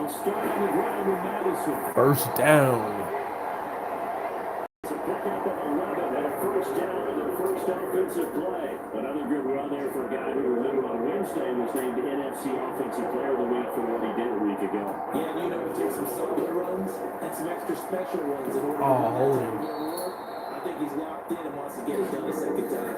They'll start on the ground with Madison. First down. It's a pickup of 11 and a first down on their first offensive play. Another good run there for a guy who, remember, on Wednesday was named NFC Offensive Player of the Week for what he did a week ago. Yeah, and you know, it takes some solo runs and some extra special ones in order to holding. I think he's locked in and wants to get it done a second time.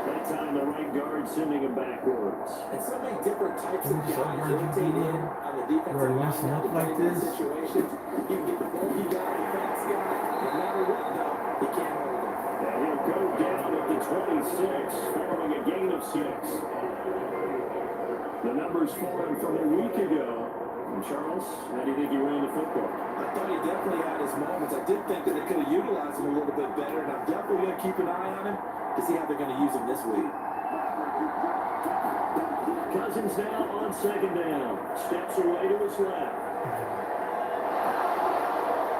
That time the right guard sending him backwards. And so many different types of guys rotate in on the defensive line up like this situation. You can get the bulky guy, the fast guy. No matter what, though, he can't hold him. And he'll go down at the 26, following a gain of 6. The numbers for him from a week ago. And Charles, how do you think he ran the football? I thought he definitely had his moments. I did think that they could have utilized him a little bit better, and I'm definitely going to keep an eye on him to see how they're going to use him this week. Cousins now on second down. Steps away to his left.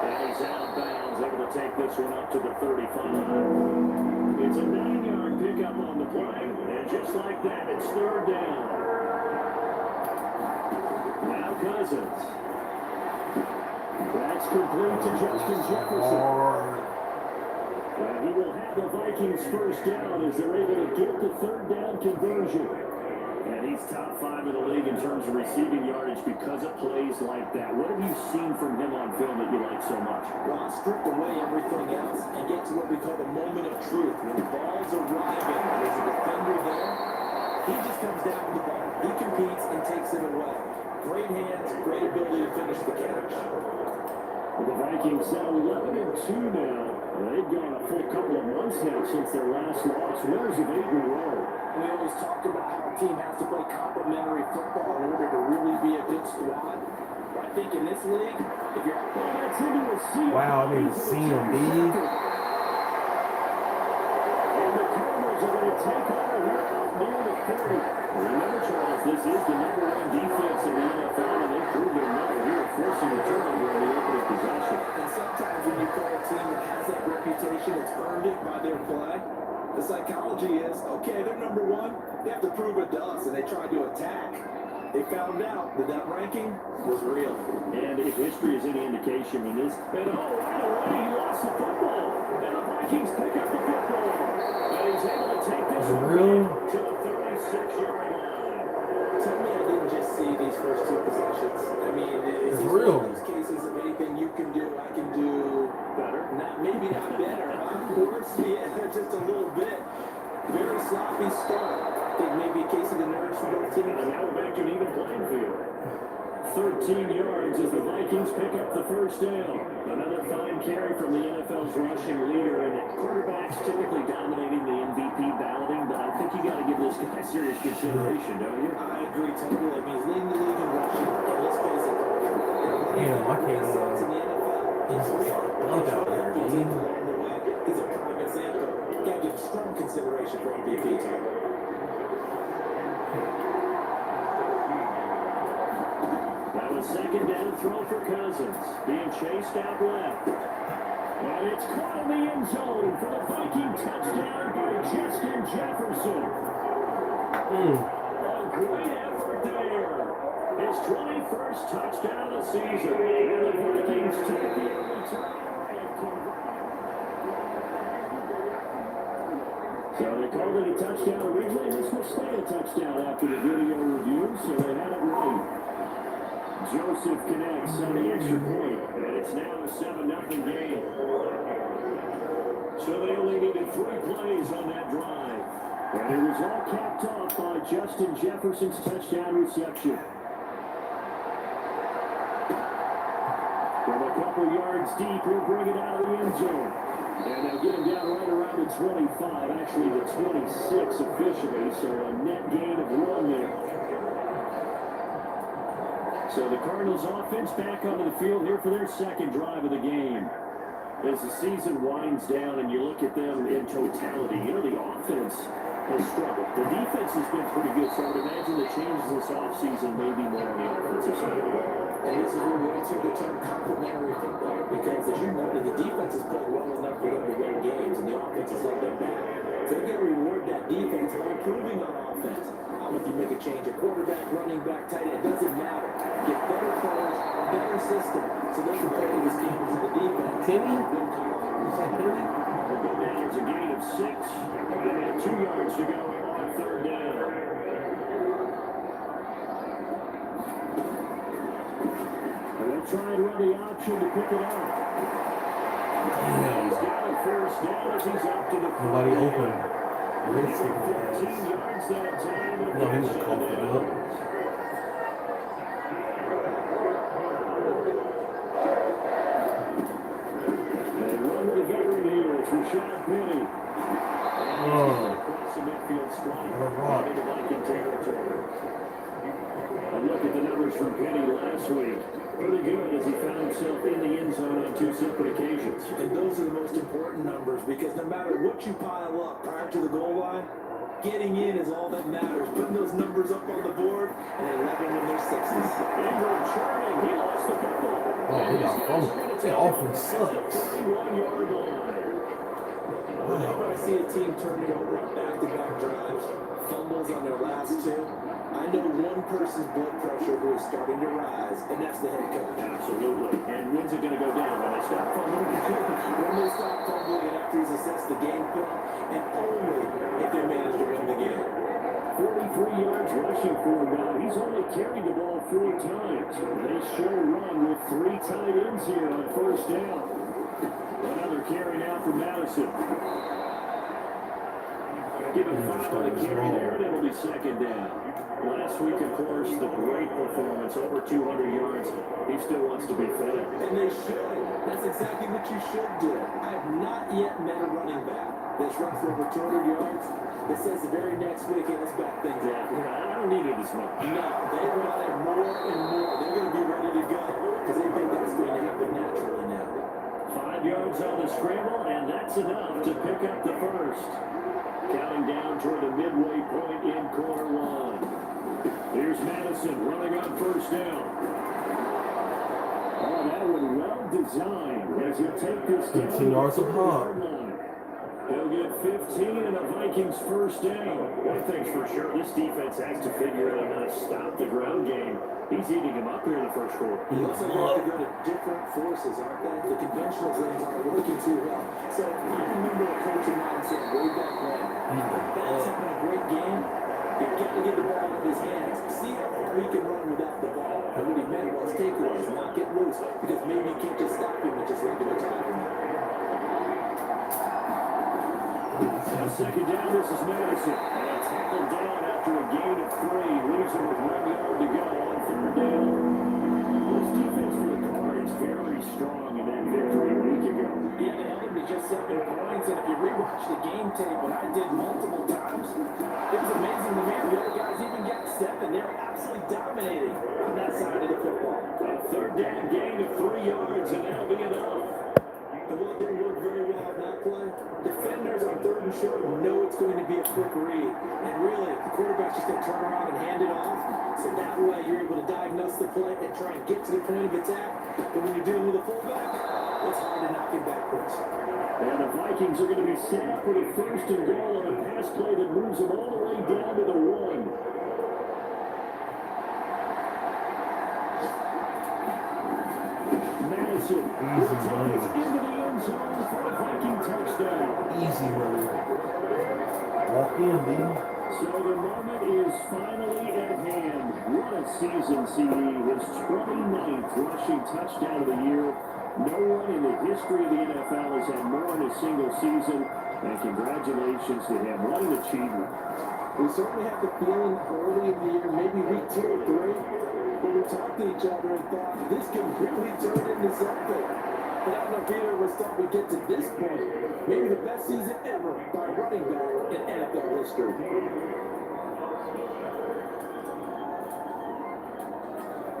And he's out of bounds, able to take this one up to the 35. It's a 9-yard pickup on the play. And just like that, it's third down. Now Cousins. That's complete to Justin Jefferson. And he will have the Vikings first down as they're able to get the third down conversion. And he's top 5 in the league in terms of receiving yardage because of plays like that. What have you seen from him on film that you like so much? Well, strip away everything else and get to what we call the moment of truth. When the ball's arriving, there's a defender there. He just comes down with the ball. He competes and takes it away. Great hands, great ability to finish the catch. The Vikings now 11-2 now. They've gone a full couple of months now since their last loss. Winners of 8 in a row. We always talk about how a team has to play complementary football in order to really be a good squad. I think in this league, if you're wow, I didn't see him, B. And the Cardinals are going to take over here near the 30. Remember, Charles, this is the #1 defense in the NFL, and they proved it another year, forcing the turnover in the opening possession. And sometimes when you play a team that has that reputation, it's earned it by their play. The psychology is, okay, they're #1, they have to prove it to us, and they tried to attack. They found out that that ranking was real. And if history is any indication in this, and right away he lost the football. And the Vikings pick up the football. And he's able to take this one to the 36-yard line. Tell me I didn't just see these first 2 possessions. I mean, it's real. One of those cases of anything you can do, I can do better. Maybe not better. Worse, yeah, just a little bit. Very sloppy start. I think maybe a case of the nerves for both teams. And now we're back to an even playing field. 13 yards as the Vikings pick up the first down. Another fine carry from the NFL's rushing leader, and quarterbacks typically dominating the MVP balloting, but I think you got to give this guy serious consideration, don't you? I agree totally. I mean, he's leading the league in rushing. And let's face it, Damn, I can't in the NFL, he's out there, dude. He's a prime example. Got to give strong consideration for MVP time. That was second down throw for Cousins. Being chased out left. And it's caught in the end zone for the Viking touchdown by Justin Jefferson. A great effort there. His 21st touchdown of the season. And the Vikings take the early tie. So they called it a touchdown originally. This will stay a touchdown after the video review, so they had it right. Joseph connects on the extra point, and it's now a 7-0 game. So they only needed 3 plays on that drive. And it was all capped off by Justin Jefferson's touchdown reception. From a couple yards deep, he'll bring it out of the end zone. And they'll get him down right around the 25, actually the 26 officially, so a net gain of 1 there. So the Cardinals offense back onto the field here for their second drive of the game. As the season winds down and you look at them in totality, you know, the offense has struggled. The defense has been pretty good, so I would imagine the changes this offseason may be more on the offensive side of the ball. And this is where we answer the term complementary football, because as you noted, the defense has played well enough for them to win games, and the offense has let them back. So they got to reward that defense by improving on offense. If you make a change, a quarterback, running back, tight end, it doesn't matter. Get better players, better system, so they can play this game into the defense. Penny? There's a gain of 6. And 2 yards to go on 3rd down. And they'll try and run the option to pick it up. He's got a 1st down as he's up to the 40. Nobody open. 15 yards that time. No, he was coughing up. And run with the veteran here. It's Rashad Penny. Across the midfield spot. Into Viking territory. And look at the numbers from Penny last week. Pretty good as he found himself in the end zone on 2 separate occasions. And those are the most important numbers because no matter what you pile up prior to the goal line, getting in is all that matters. Putting those numbers up on the board and 11 in their 60s. Ingram churning. He lost the football. Oh, he got fumbled. That offense sucks. 31-yard line. Whenever I see a team turn it over on back-to-back drives, fumbles on their last 2, I know one person's blood pressure who is starting to rise, and that's the head coach. Absolutely. And when's it going to go down? When they stop fumbling? When they stop fumbling and after he's assessed the game film, and only if they manage to win the game. 43 yards rushing for him now. He's only carried the ball 4 times. They show run with 3 tight ends here on 1st down. Another carry now for Madison. Give him 5 on the carry there, and it'll be 2nd down. Last week, of course, the great performance, over 200 yards. He still wants to be fed. And they should. That's exactly what you should do. I have not yet met a running back that's run for over 200 yards that says the very next week, hey, let's back things up. I don't need it as much. No, they run it more and more. They're going to be ready to go because they think that's going to happen naturally now. 5 yards on the scramble, and that's enough to pick up the 1st. Counting down toward the midway point in quarter 1. Here's Madison running on 1st down. Oh, that one well designed as he'll take this down. 15 yards of hard. He'll get 15 and a Vikings 1st down. One thing's for sure, this defense has to figure out how to stop the ground game. He's eating him up here in the 1st quarter. You also have to go to different forces, aren't they? The conventional things aren't working too well. So I remember a coach of mine said way back when, that's having a great game. You got to get the ball out of his hands. See how far he can run without the ball. And what he meant was take loose, not get loose. Because maybe you can't just stop him with just regular tackling. Now 2nd down, this is Madison. And tackled down after a gain of 3. Leaves him with 1 yard to go on 3rd down. This defense for the Cards very strong in that victory a week ago. Yeah, they held him to just 7 points. And if you rewatch the game tape, and I did multiple times, it was amazing to me. The other guys even got 7. They were absolutely dominating on that side of the football. A 3rd down gain of 3 yards, and that'll be enough. And what they work very well on that play, defenders on 3rd and short know it's going to be a quick read. And really, the quarterback's just going to turn around and hand it off. So that way, you're able to diagnose the play and try and get to the point of attack. But when you're dealing with a fullback, it's hard to knock him backwards. And the Vikings are going to be set up with a 1st and goal on a pass play that moves them all the way down to the 1. Madison Easy money. into the end zone for a Viking touchdown. Easy money. Walk in, man. So the moment is finally at hand. What a season, CD. His 29th rushing touchdown of the year. No one in the history of the NFL has had more in a single season. And congratulations to him. What an achievement. We certainly had the feeling early in the year, maybe week 2 or 3, when we talked to each other and thought, this can really turn into something. But I don't know if either of us thought we'd get to this point. Maybe the best season ever by a running back in NFL history.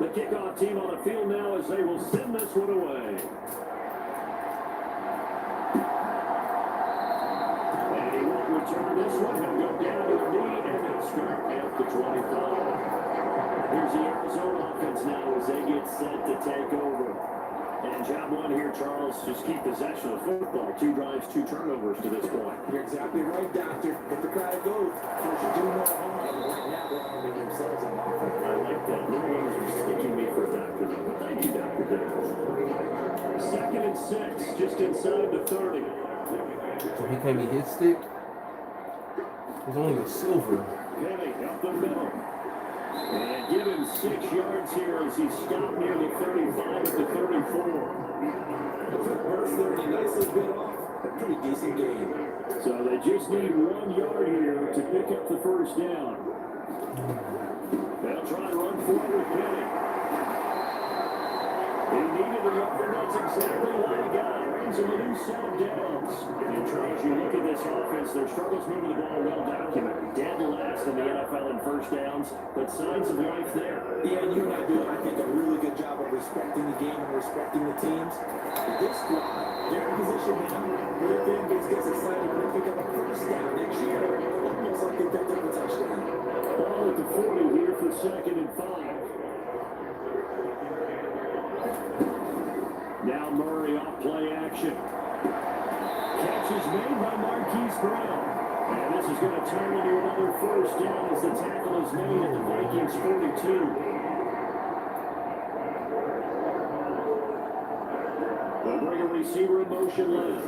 The kickoff team on the field now as they will send this one away. And he won't return this one. He'll go down to the knee and then start at the 25. Here's the Arizona offense now as they get set to take over. And job one here, Charles, just keep possession of football. 2 drives, 2 turnovers to this point. You're exactly right, Doctor. But the crowd goes. First, you do no harm. And right now, they're arming themselves on offense. I like that. Little ones are sticking me for Dr. Though. Thank you, Dr. Dale. 2nd and 6, just inside the 30. So he can't be hit stick. He's only a silver. Penny up the middle. And give him 6 yards here as he stopped near the 35 at the 34. First 30, nicely bit off. A pretty decent game. So they just need 1 yard here to pick up the first down. They'll try and run forward with Penny. He needed a yard. That's exactly what he got. Brings him a new set of downs. And Charles, you look at this offense, their struggles moving the ball well documented. Dead last in the NFL in first downs, but signs of life there. Yeah, and you and I do, I think, a really good job of respecting the game and respecting the teams. This squad, they're in position now. Their fan base gets excited when they pick up a first down next year. Almost like they picked up a touchdown. Ball at the 40 here for 2nd and 5. Now Murray off play action. Catch is made by Marquise Brown. And this is going to turn into another first down as the tackle is made at the Vikings 42. They'll bring a receiver in motion left.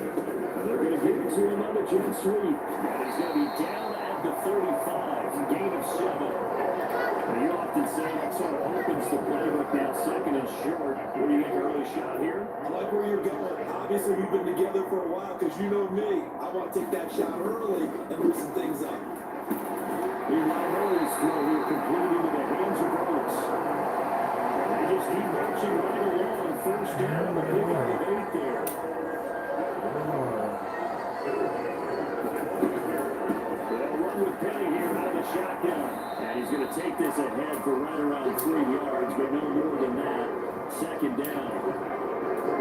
They're going to give it to another jet sweep. And he's going to be down at the 35. Gain of 7. And you often say that sort of opens the playbook now, 2nd and short. What do you think, early shot here? I like where you're going. Obviously, we've been together for a while because you know me. I want to take that shot early and loosen things up. Meanwhile, Murray's throw here complete into the hands of Rhodes. They just keep marching right along. First down, the big out of 8 there. They'll run with Penny here out of the shotgun. And he's going to take this ahead for right around 3 yards, but no more than that. 2nd down.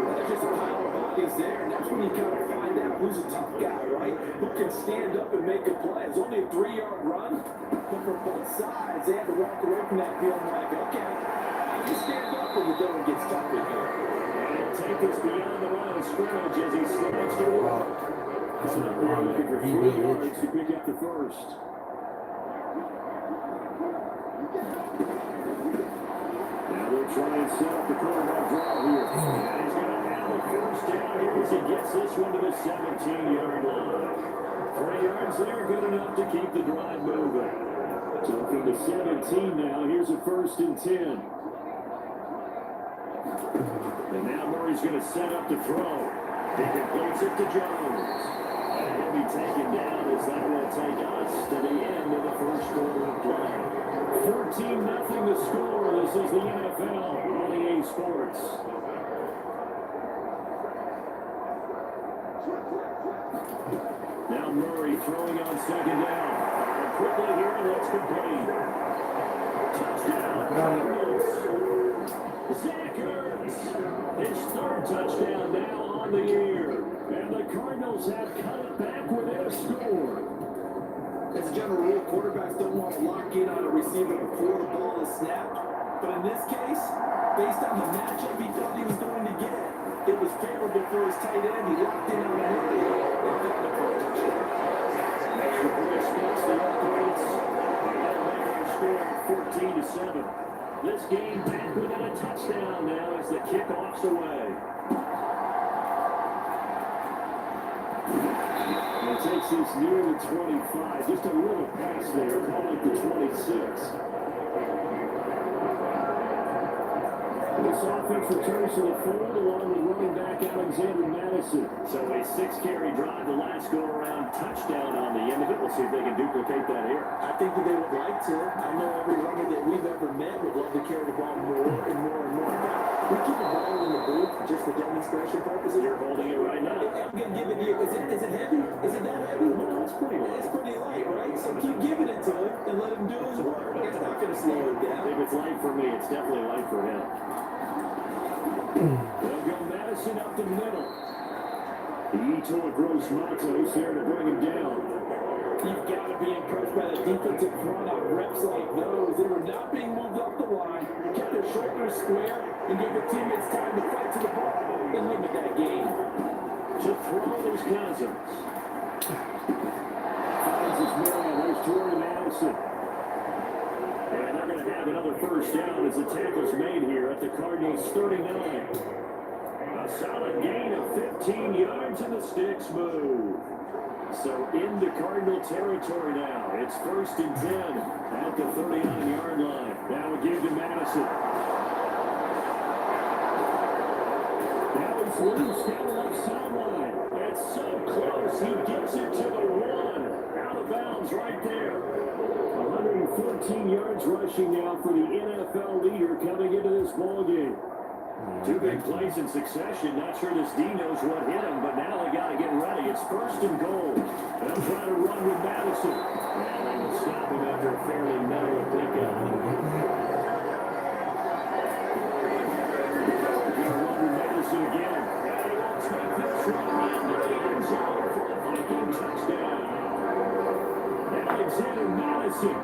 There's just a pile of bodies there, and that's when you kind of find out who's a tough guy, right? Who can stand up and make a play. It's only a 3-yard run, but for both sides, they had to walk away from that feeling like, okay, I can stand up when the going gets tough in here. And he'll take this beyond the line of scrimmage as he slides to work. They're looking for 3 yards to pick up the first. Now they'll try and set up the quarterback draw here. And he's going to have a first down here as he gets this one to the 17-yard line. 3 yards there, good enough to keep the drive moving. So from the 17 now, here's a 1st and 10. And now Murray's going to set up the throw. He completes it to Jones. And he'll be taken down as that will take us to the end of the first quarter of play. 14-0 the score. This is the NFL on EA Sports. Now Murray throwing on 2nd down. And quickly here, and that's complete. Touchdown, Cardinals. Zach Ertz, his 3rd touchdown now on the year. And the Cardinals have cut it back within a score. As a general rule, quarterbacks don't want to lock in on a receiver before the ball is snapped. But in this case, based on the matchup he thought he was going to get, it was favorable for his tight end. He locked in on the Murray and got the touchdown. Extra point spots the offense. And they'll make our score 14-7. This game back within a touchdown now as the kickoff's away. And it takes us near the 25. Just a little pass there, call it the 26. This offense returns to the fold along with running back Alexander Madison. So a 6-carry drive, the last go-around touchdown on the end of it. We'll see if they can duplicate that here. I think that they would like to. I know every runner that we've ever met would love to carry the ball more and more and more. We keep the ball in the booth just for demonstration purposes. You're holding it right now. I'm going to give it to you. Is it heavy? Is it that heavy? No, it's pretty light. It's pretty light, right? So keep giving it to him and let him do his work. It's not going to slow him down. If it's light for me, it's definitely light for him. They'll go Madison up the middle. The E to a Gross Matos here to bring him down. You've got to be impressed by the defensive front on reps like those. They were not being moved up the line, kept their shoulders square, and gave their teammates time to fight to the ball and limit that game. To throw his Cousins. Finds his man. There's Jordan Addison. And they're going to have another first down as the tackle's made here at the Cardinals 39. A solid gain of 15 yards and the sticks move. So into Cardinal territory now. It's 1st and 10 at the 39-yard line. Now we give to Madison. Now he's loose down the left sideline. That's so close. He gets it to the 1. Out of bounds right there. 114 yards rushing now for the NFL leader coming into this ballgame. 2 big plays in succession. Not sure this D knows what hit him, but now they got to get ready. It's 1st and goal. They'll try to run with Madison. And they will stop him after a fairly narrow pickup. Run with Madison again. And he will take this run in the end zone for a Viking touchdown. Alexander Madison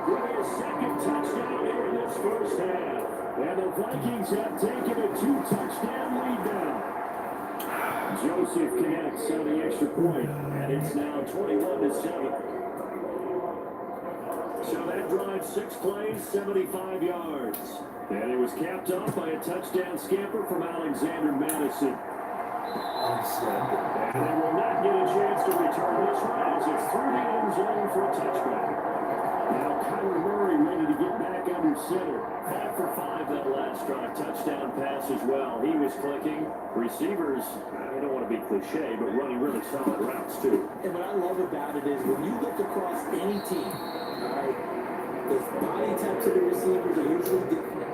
with his 2nd touchdown here in this first half. And the Vikings have taken a 2-touchdown lead now. Joseph connects on the extra point, and it's now 21-7. So that drive, 6 plays, 75 yards. And it was capped off by a touchdown scamper from Alexander Madison. And they will not get a chance to return this one as it's through the end zone for a touchback. Now Kyler Murray ready to get back under center. 5 for 5 that last drive. Touchdown pass as well. He was clicking. Receivers, I don't want to be cliche, but running really solid routes too. And what I love about it is when you look across any team, all right, the body types of the receivers are usually different.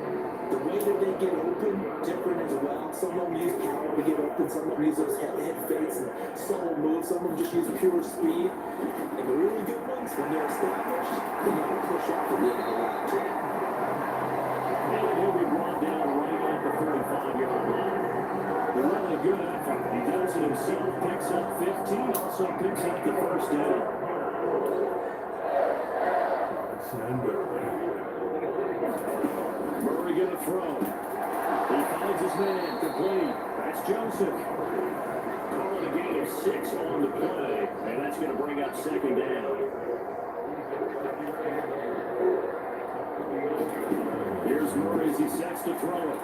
The way that they get open, different as well. Some of them use power to get open. Some of them use those head fakes and subtle moves. Some of them just use pure speed. And the really good ones, when they're established, they know how to push off at the end of the line. And he'll be brought down right at the 45-yard line. A really good effort. He does it himself, picks up 15, also picks up the first down. Murray going to throw. He finds his man, complete. That's Joseph. Calling a gain of 6 on the play, and that's going to bring up 2nd down. Here's Murray as he sets to throw it.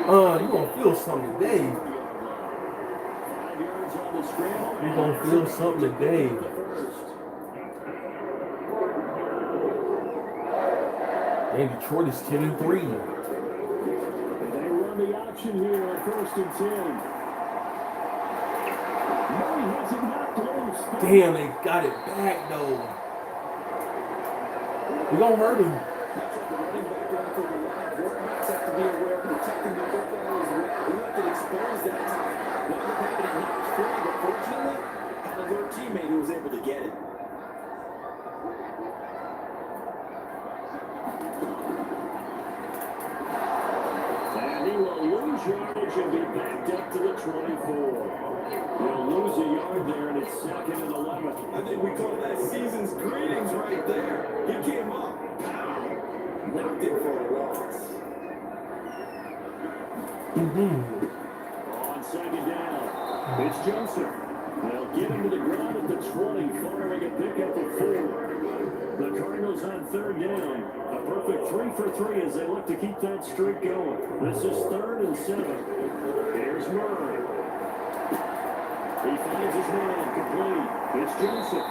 You're going to feel something today. 5 yards on the scramble. You're going to feel something today. And Detroit is 10-3. They run the option here on 1st and 10. Murray has it knocked loose. Damn, they got it back though. We're going to hurt him. Have to be aware of protecting the football as well. We have to expose that time. Not having it knocked free, but fortunately, had a alert teammate who was able to get it. And he will lose yardage and be backed up to the 24. He'll lose a yard there, and it's 2nd and 11. I think we call that season's greetings right there. He came up, pow, knocked it for a loss. On 2nd down, it's Joseph. They'll get him to the ground at the 20, following a pickup of 4. The Cardinals on 3rd down. A perfect 3 for 3 as they look to keep that streak going. This is 3rd and 7. Here's Murray. He finds his man complete. It's Joseph.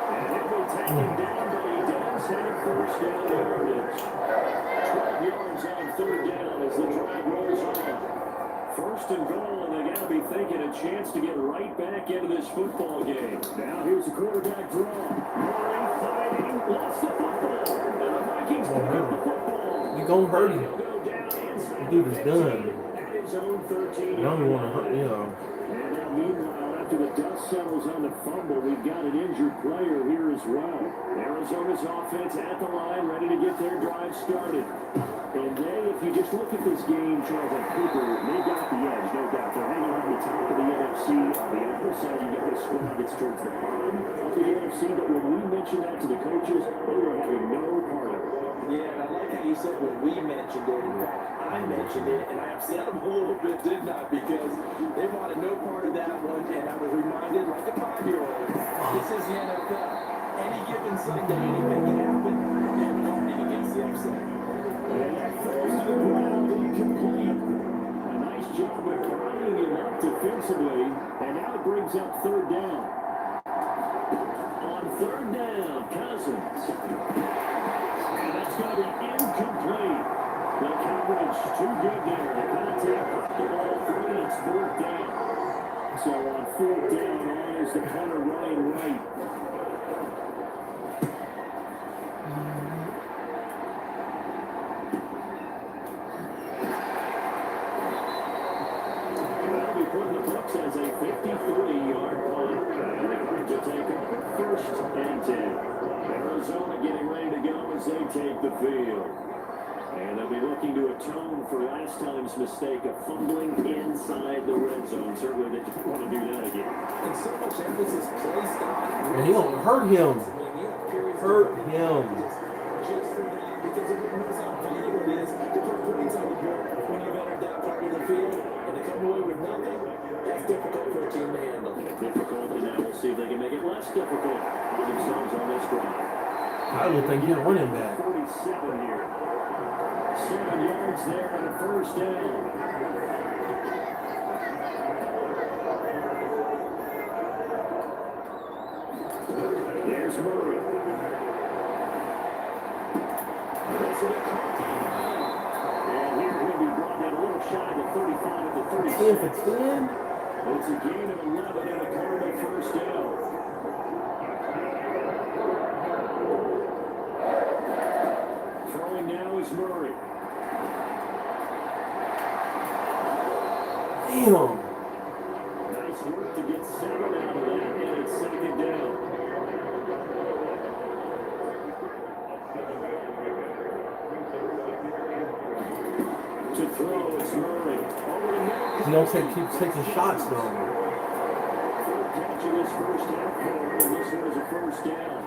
And it will take him down, but he does have first down yardage. 12 yards on 3rd down as the drive rolls on. 1st and goal, and they got to be thinking a chance to get right back into this football game. Now here's the quarterback draw. Murray fighting, lost the football. And the Vikings pick up the football. You're going to hurt him. He'll go down inside The dude is done. at his own 13. You don't want to hurt him. And now meanwhile, after the dust settles on the fumble, we've got an injured player here as well. Arizona's offense at the line, ready to get their drive started. And And if you just look at this game, Charles and Cooper, they got the edge, no doubt. They're hanging on the top of the NFC. On the other side, you got a squad that's towards the bottom of the NFC. But when we mentioned that to the coaches, they were having no part of it. Yeah, and I like how you said when we mentioned it. In fact, I mentioned it, and I upset them a little bit, didn't I? Because they wanted no part of that one, and I was reminded like a 5-year-old. This is the NFL. Any given Sunday, anything can happen, and nobody gets the upset. And that falls to the ground incomplete. A nice job of tying him up defensively, and now it brings up third down. On third down, Cousins. And that's going to be incomplete. The coverage too good there. The contact off the ball through, it's fourth down. So on fourth down, on is the punter Ryan Wright. That'll be put in the books as a 53-yard punt. And they're going to take over first and 10. Arizona getting ready to go as they take the field. And they'll be looking to atone for last time's mistake of fumbling inside the red zone. Certainly they don't want to do that again. And so much emphasis placed on. And he gonna hurt him. Hurt him. Just for that, because it knows how valuable it is to put points on the board when you've entered that part of the field. And to come away with nothing, that's difficult for a team to handle. Difficult, and now we'll see if they can make it less difficult for themselves on this drive. I would think he'd run him back. 47 here. 7 yards there and a first down. There's Murray. And here he'll be brought down a little shy of 35 at the 36. 10 for 10? It's a gain of 11 and a Cardinal first down. Throwing now is Murray. Damn. Nice work to get 7 out of that, and it's second down. To throw, it's Murray. You don't keep taking shots though. Catching his first half ball, and this one is a first down.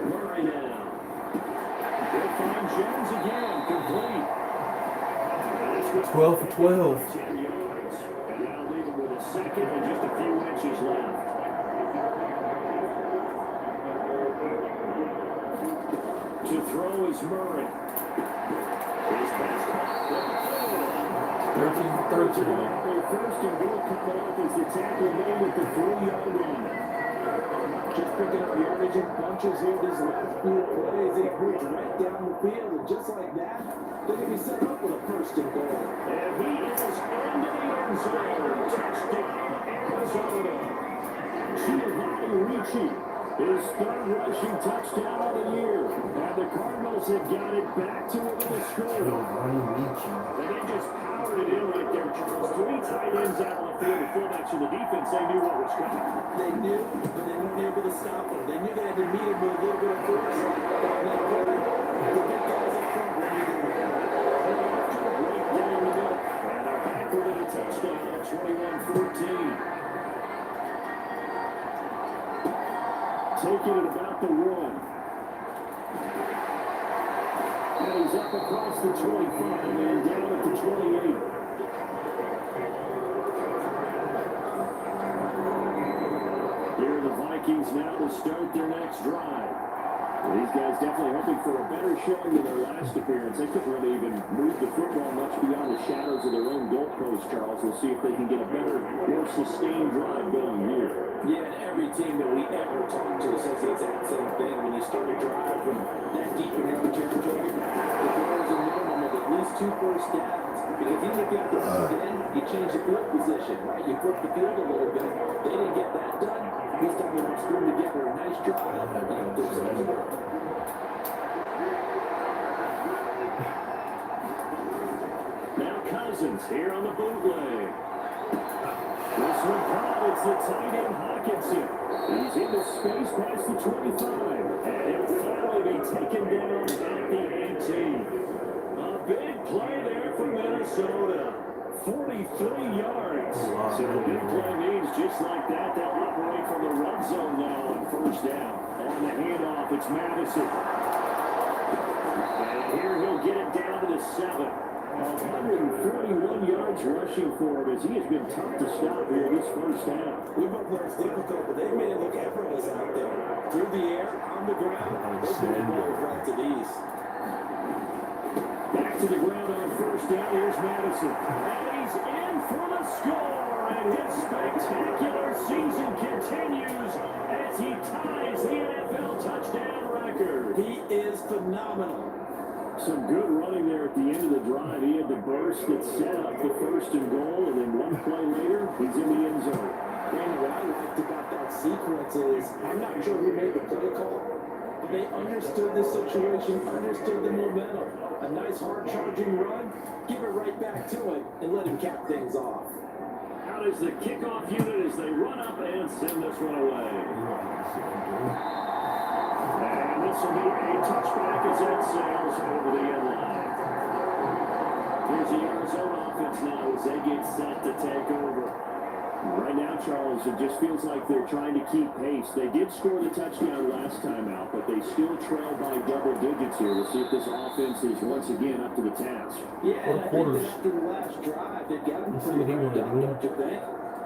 Murray now. They'll find Jones again, complete. 12 for 12. 10 yards. And now leave him with a second and just a few inches left. To throw is Murray. His pass caught. 13 for 13. First and goal coming up as the tackle made at the 4-yard line. Just picking up yardage in bunches here. These last few plays, they push right down the field, and just like that, they can be set up with a first and goal. And he is into the end zone. Touchdown, Arizona. Giovanni Ricci, his third rushing touchdown of the year. And the Cardinals have got it back to within a score. And they just powered it in right there, Charles. 3 tight ends out on the field, the fullbacks in the defense. They knew what was coming. They knew, but they weren't able to stop them. They knew they had to meet him with a little bit of force. And that play, the big guys up front were needed to win. Right down the middle. And they're back for the touchdown at 21-14. Taking it about the 1. And he's up across the 25 and down at the 28. Here are the Vikings now to start their next drive. These guys definitely hoping for a better showing than their last appearance. They couldn't really even move the football much beyond the shadows of their own goalpost, Charles. We'll see if they can get a better, more sustained drive going here. Yeah, and every team that we ever talk to says the exact same thing. When you start a drive from that deep in your own territory, the goal is a minimum of at least 2 first downs. Because even if you have to run it in, you change the field position, right? You flip the field a little bit. They didn't get that done. This time they string together a nice drive. Now Cousins here on the bootleg. This one caught. It's the tight end Hawkinson. He's into space past the 25. And he'll finally be taken down at the 18. A big play there for Minnesota. 43 yards. So the big play means just like that, they'll operate from the red zone now on first down. On the handoff, it's Madison. And here he'll get it down to the 7. 141 yards rushing for him as he has been tough to stop here this first half. We've both learned it's difficult, but they've made it look effortless out there. Through the air, on the ground, they've been able right to these. Back to the ground on first down. Here's Madison. And he's in for the score. And his spectacular season continues as he ties the NFL touchdown record. He is phenomenal. Some good running there at the end of the drive. He had the burst that set up the first and goal, and then one play later, he's in the end zone. And what I liked about that sequence is, I'm not sure who made the play call, but they understood the situation, understood the momentum. A nice hard charging run, give it right back to him, and let him cap things off. Out is the kickoff unit as they run up and send this one away. And this will be a touchback as that sails over the end line. Here's the Arizona offense now as they get set to take over. Right now, Charles, it just feels like they're trying to keep pace. They did score the touchdown last time out, but they still trail by double digits here. We'll see if this offense is once again up to the task. Yeah, and I think that after the last drive, they've got them pretty ramped up, don't you think?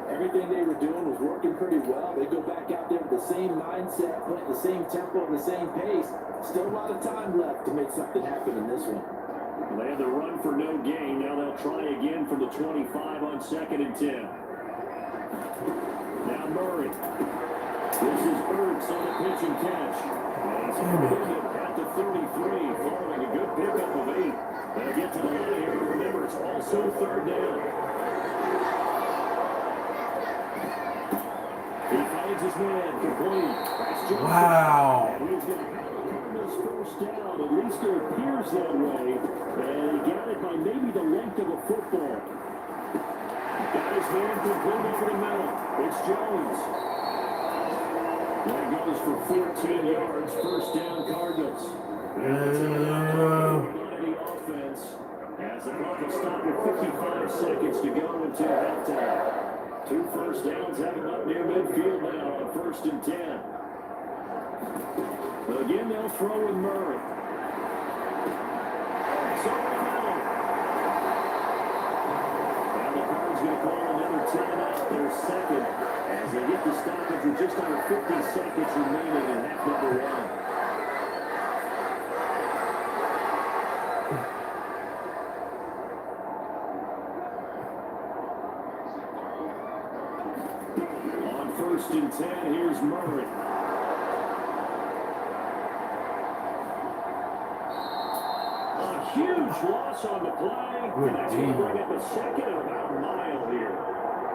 Everything they were doing was working pretty well. They go back out there with the same mindset, playing the same tempo, the same pace. Still a lot of time left to make something happen in this one. Well, they had the run for no gain. Now they'll try again from the 25 on 2nd and 10. Now Murray. This is Ertz on the pitch and catch. And he's at the 33, following a good pickup of 8. They'll get to the line here. Remember, it's also third down. He finds his man complete. Wow. And he's going to have the Cardinals first down. At least it appears that way. And he got it by maybe the length of a football. Got his man complete over the middle. It's Jones. That goes for 14 yards. First down, Cardinals. The offense as the clock will stop with 55 seconds to go until halftime. 2 first downs have him up near midfield now on 1st and 10. But again, they'll throw with Murray. So and the Cards going to call another timeout, their second, as they get the stoppage with just under 50 seconds remaining in half number 1. On 1st and 10, here's Murray. A huge loss on the play. Good And that's going to bring up a second and about a mile here.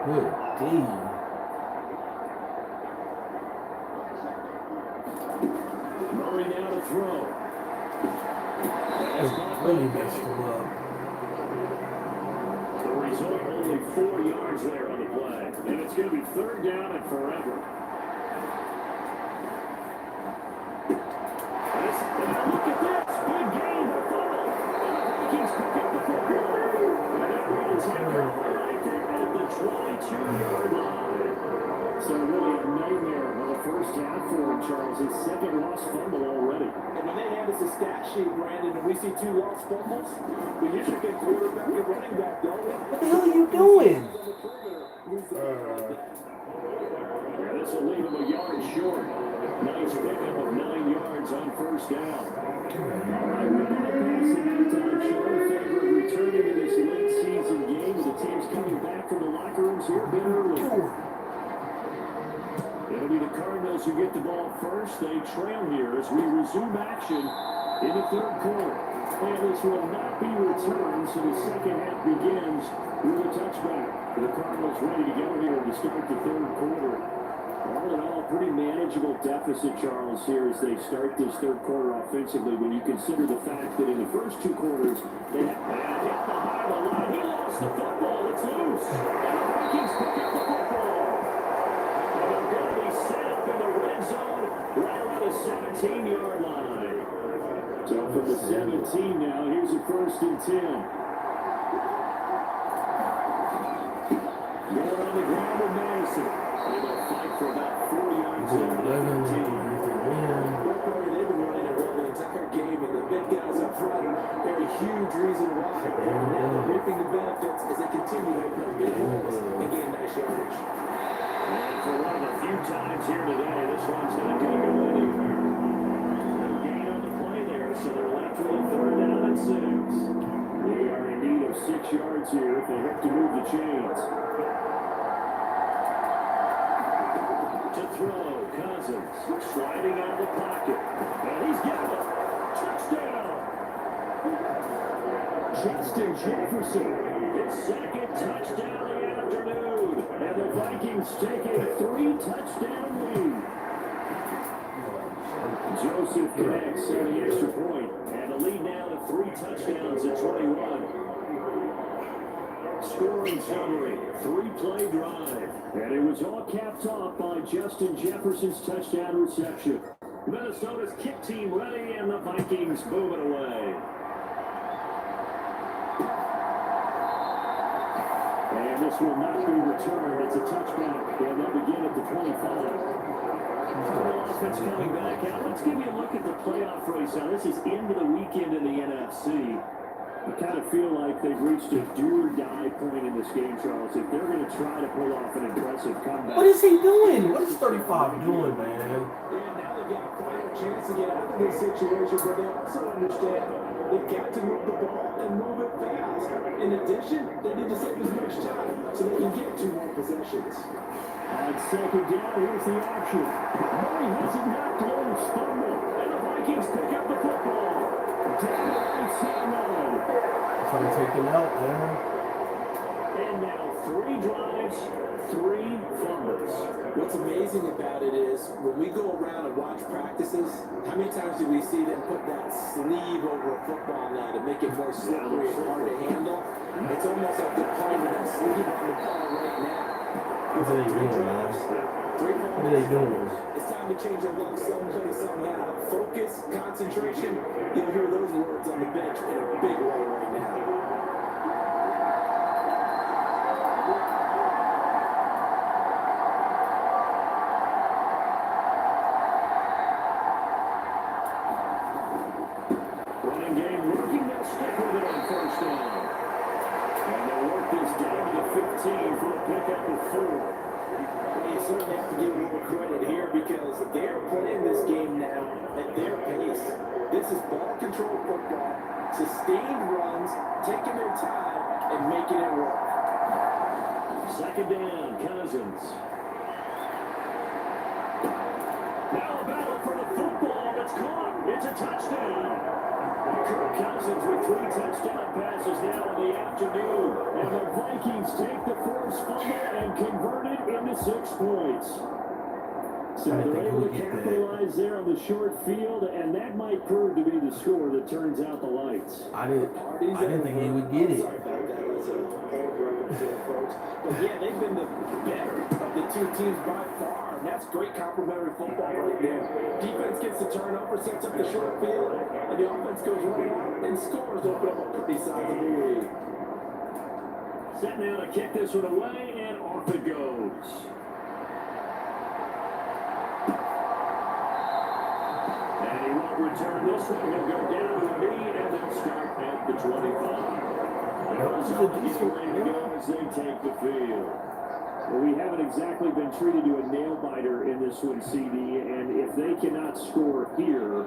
Good D. Murray now to throw. Really messed him up. The result, only 4 yards there on the play. And it's going to be third down and forever. Now look at this. Big game. The funnel. And the Vikings pick up the football. And that brings him right there at the 22-yard line. So really a nightmare of a first half for him, Charles. His second lost fumble already. And when they hand us a stat sheet, Brandon, and we see 2 lost fumbles, we usually get quarterback and running back, don't we? What the hell are you doing? Yeah, this will leave him a yard short. Nice pickup of 9 yards on first down. All right, we're bypassing that time. Show in favor of returning to this late season game with the teams coming back from the locker rooms here a bit early. It'll be the Cardinals who get the ball first. They trail here as we resume action in the third quarter. And this will not be returned, so the second half begins with a touchback. The Cardinals ready to go here to start the third quarter. All in all, pretty manageable deficit, Charles, here as they start this third quarter offensively when you consider the fact that in the first 2 quarters, they have hit behind the line. He lost the football. It's loose. And the Vikings pick up the football. and 10. More on the ground with Madison. And they'll fight for about 4 yards there. They've been running it well the entire game, and the big guys up front, they're a huge reason why. Now they're reaping the benefits as they continue to open up big holes and gain nice yardage. And for one of the few times here today, this one's not going to go anywhere. No gain on the play there, so they're left with a 3rd down and 6. They are in need of 6 yards here if they hope to move the chains. To throw, Cousins, sliding out of the pocket. And he's got it. Touchdown! Justin Jefferson, his 2nd touchdown of the afternoon. And the Vikings take a 3-touchdown lead. Joseph connects on the extra point. And the lead now to 3 touchdowns at 21. Scoring summary, 3-play drive. And it was all capped off by Justin Jefferson's touchdown reception. Minnesota's kick team ready, and the Vikings move it away. And this will not be returned. It's a touchback, and they'll begin at the 25. Offense coming back out. Let's give you a look at the playoff race now. This is into the weekend in the NFC. I kind of feel like they've reached a do-or-die point in this game, Charles. If they're going to try to pull off an impressive comeback. What is he doing? What is 35 doing, man? Yeah, now they've got a final chance to get out of this situation, but they also understand they've got to move the ball and move it fast. In addition, they need to save as much time so they can get 2 more possessions. On 2nd down, here's the action. Murray has it knocked loose, fumble, and the Vikings pick up the football. Down to right side. Trying to take him out, man. And now 3 drives, 3 fumbles. What's amazing about it is when we go around and watch practices, how many times do we see them put that sleeve over a football now to make it more slippery and hard to handle? It's almost like they're playing with that sleeve on the ball right now. What are they doing, man? What are they doing? It's time to change the look someplace, somehow. Focus, concentration. You'll hear those words on the bench in a big way right now. Running game working. They'll stick with it on 1st down. And they'll work this down to the 15 for a pickup of 4. You certainly have to give them credit here because they're playing this game now at their pace. This is ball control football, sustained runs, taking their time, and making it work. 2nd down, Cousins. Now a battle for the football. It's caught. It's a touchdown. Kirk Cousins with 3 touchdown passes now in the afternoon. And the Vikings take the forced fumble and convert it into 6 points. So they're able to capitalize there on the short field, and that might prove to be the score that turns out the lights. I didn't think he would get it. But yeah, they've been the better of the 2 teams by far, and that's great complementary football right there. Defense gets the turnover, sets up the short field, and the offense goes right out and scores, open up a pretty sizable lead. Set now to kick this one away, and off it goes. And he won't return this one. He'll go down to the knee, and they'll start at the 25. As they take the field. Well, we haven't exactly been treated to a nail-biter in this one, CD, and if they cannot score here,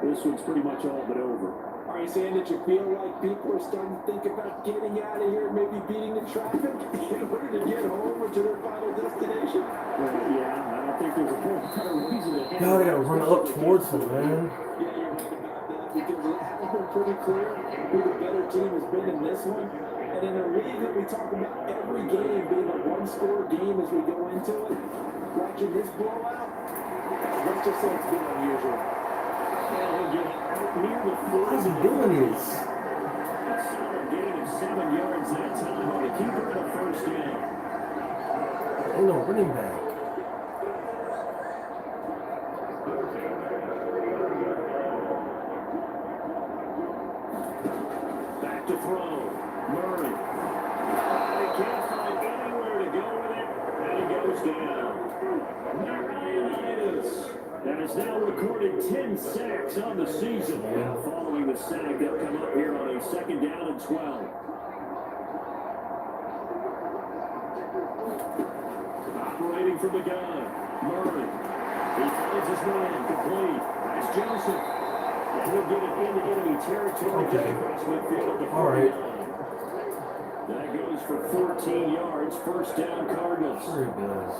this one's pretty much all but over. Are you saying that you feel like people are starting to think about getting out of here, maybe beating the traffic in order to get home or to their final destination? Yeah, I don't think there's a whole better reason to God, I gotta run up towards him, man. Yeah, you're right about that because it has been pretty clear who the better team has been in this one. And in a league that we talk about every game being a 1-score game as we go into it, watching this blowout, let's just say it's been unusual. What is he doing this? A solid gain of 7 yards that time on the keeper and a 1st down. Ain't no running back. Back Murray. He can't find anywhere to go with it, and he goes down. Marianitis has now recorded 10 sacks on the season. Following the sack, they'll come up here on a 2nd down and 12. Operating from the gun, Murray. He finds his man, complete. That's Joseph. And he'll get it into enemy territory. Okay. Across midfield at the 49. All right. That goes for 14 yards. 1st down, Cardinals. Sure it does.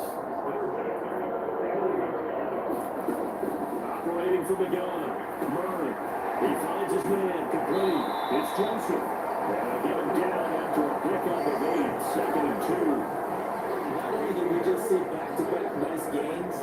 Operating from the gun, Murray. He finds his man, complete. It's Joseph. And they'll get him down after a pickup of 8. 2nd and 2. Not only did we just see back-to-back nice gains,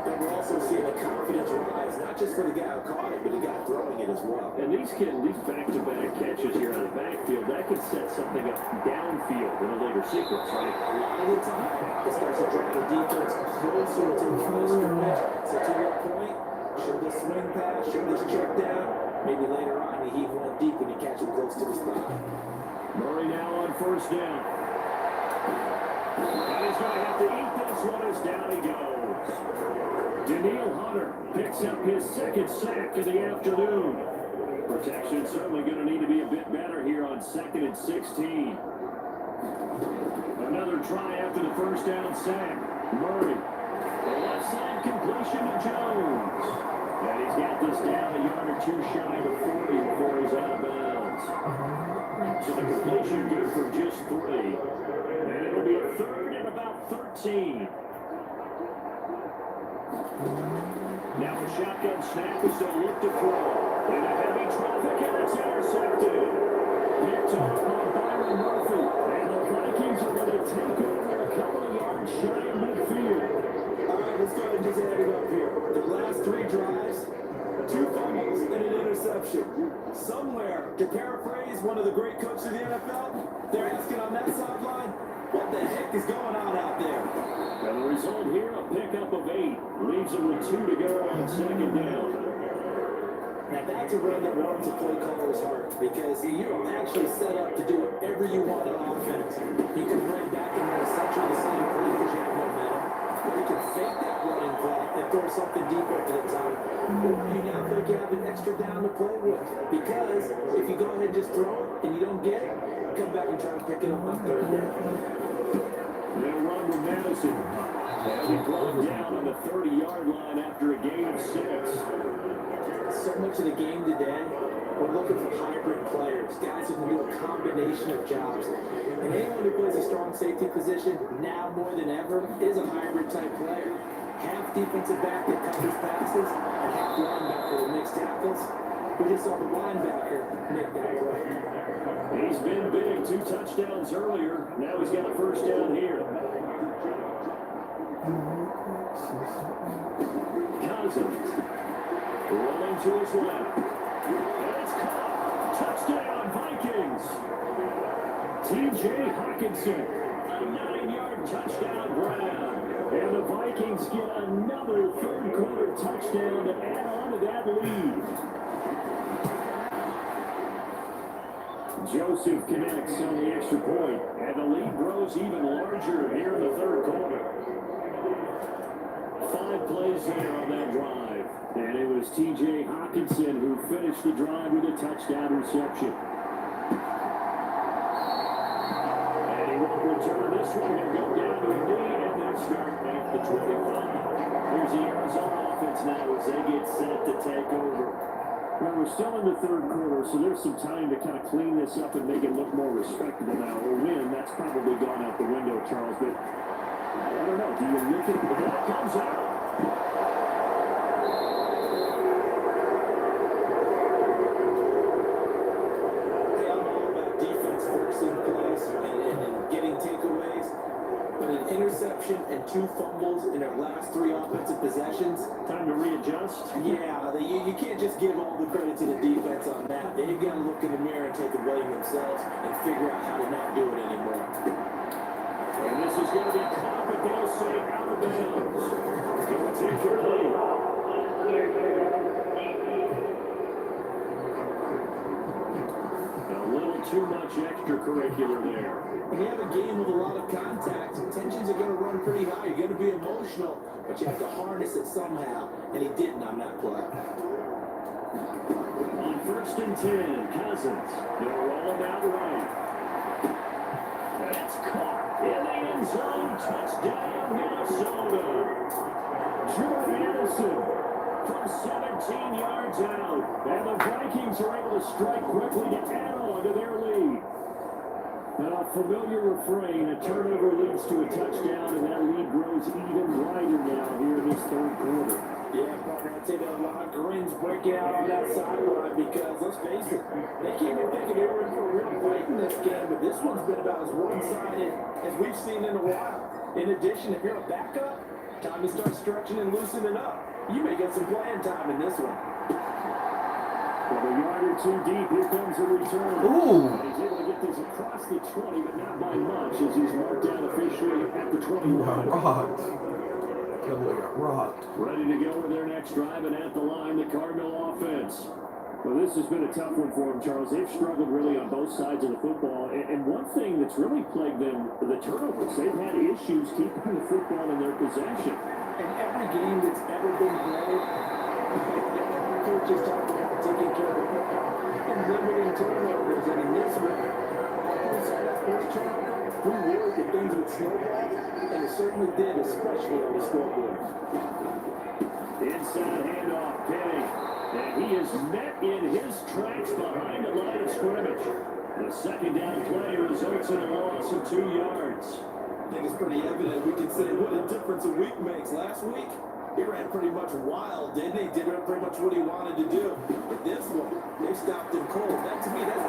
but we're also seeing a confidence rise, not just for the guy who caught it, but the guy throwing it as well. And these back-to-back catches here out of the backfield, that could set something up downfield in a later sequence, right? A lot of the time, it starts to drive the defense closer to the first scrimmage. So to your point, should this swing pass, should this check down, maybe later on you heave one deep when you catch it close to the spot. Murray now on 1st down. And he's going to have to eat this one as down he goes. Daniil Hunter picks up his 2nd sack of the afternoon. Protection certainly going to need to be a bit better here on 2nd and 16. Another try after the 1st down sack. Murray. The left side completion to Jones. And he's got this down a yard or 2 shy of 40 before he's out of bounds. So the completion good for just 3. And it'll be a 3rd and about 13. Now the shotgun snap is to look to throw. In a heavy traffic, and it's intercepted. Picked off by Byron Murphy. And the Vikings are going to take over a couple of yards shy of midfield. All right, let's go ahead and just add it up here. The last 3 drives, 2 fumbles and an interception. Somewhere, to paraphrase one of the great coaches of the NFL, they're asking on that sideline, what the heck is going on out there? And the result here, a pickup of 8. Leaves them with 2 to go on 2nd down. Now that's a run that warms a play caller's heart because you're actually set up to do whatever you want on offense. You can run back and run essentially the same play because you have momentum. Or you can fake that running play and throw something deep over the top. Or you now think you have an extra down to play with. Because if you go ahead and just throw it and you don't get it, come back and try to pick it up on 3rd down. They'll run with Madison. And he brought down on the 30-yard line after a gain of 6. So much of the game today, we're looking for hybrid players, guys who can do a combination of jobs. And anyone who plays a strong safety position, now more than ever, is a hybrid type player. Half defensive back that covers passes, and half linebacker that makes tackles. We just saw the linebacker make that play. He's been big. 2 touchdowns earlier. Now he's got a 1st down here. Cousins. Rolling to his left. And it's caught. Touchdown, Vikings. T.J. Hawkinson. A 9-yard touchdown grab. And the Vikings get another 3rd quarter touchdown to add on to that lead. Joseph connects on the extra point. And the lead grows even larger here in the 3rd quarter. 5 plays here on that drive. And it was T.J. Hawkinson who finished the drive with a touchdown reception. And he won't return this one. He'll go down to a knee and then start back the 25. Here's the Arizona offense now as they get set to take over. Well, we're still in the 3rd quarter, so there's some time to kind of clean this up and make it look more respectable now. Or win, that's probably gone out the window, Charles. But I don't know. Do you look at the ball comes out? Interception and 2 fumbles in their last 3 offensive possessions. Time to readjust. Yeah, you can't just give all the credit to the defense on that. They've got to look in the mirror and take a blame themselves and figure out how to not do it anymore. And this is going to be caught, but they'll say out of bounds. Going to take your lead. A little too too much extracurricular there. When you have a game with a lot of contact, tensions are going to run pretty high. You're going to be emotional, but you have to harness it somehow, and he didn't on that play. On 1st and 10, Cousins. They'll roll him out right. That's caught in the end zone. Touchdown, Minnesota. Jordan Anderson from 17 yards out. And the Vikings are able to strike quickly to add on to their lead. And a familiar refrain, a turnover leads to a touchdown, and that lead grows even wider now here in this third quarter. Yeah, partner, I'd say that a lot of grins breaking out on that sideline because, let's face it, they came in thinking they were in for a real fight in this game, but this one's been about as one-sided as we've seen in a while. In addition, if you're a backup, time to start stretching and loosening up. You may get some playing time in this one. Well, a yard or two deep, here comes a return. Ooh. And he's able to get this across the 20, but not by much, as he's marked down officially at the 21. Rocked. That boy got rocked. Ready to go with their next drive, and at the line, the Cardinal offense. Well, this has been a tough one for them, Charles. They've struggled really on both sides of the football. And one thing that's really plagued them, the turnovers. They've had issues keeping the football in their possession. And every game that's ever been played, coaches talk about taking care of the football and limiting turnovers. And in this one, we saw that first turnover. We worried that things would snowball, and it certainly did, especially on the scoreboard. Inside handoff, Penny. And he is met in his tracks behind the line of scrimmage. The second down play results in a loss of 2 yards. I think it's pretty evident. We can say what a difference a week makes. Last week, he ran pretty much wild, didn't he? Did pretty much what he wanted to do. But this one, they stopped him cold. That to me, that's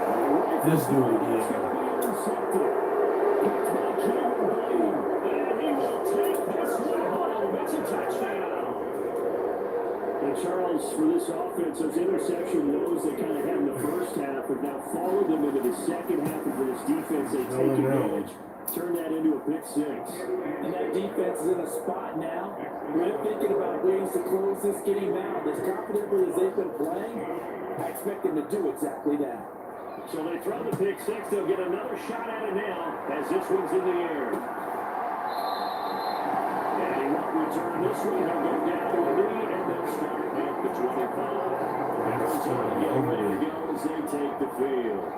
This dude, yeah. It's by Cameron Blaine. And he will take this one home. It's a touchdown. And Charles, for this offense, those interception lows they kind of had in the first half have now followed them into the second half, and for this defense, they take advantage. Turn that into a pick six. And that defense is in a spot now where they're thinking about ways to close this game out. As confidently as they've been playing, I expect them to do exactly that. So they throw the pick six. They'll get another shot at it now as this one's in the air. And he won't return this one. He'll go down to a knee, and they'll start at the 25. Arizona getting ready to go as they take the field.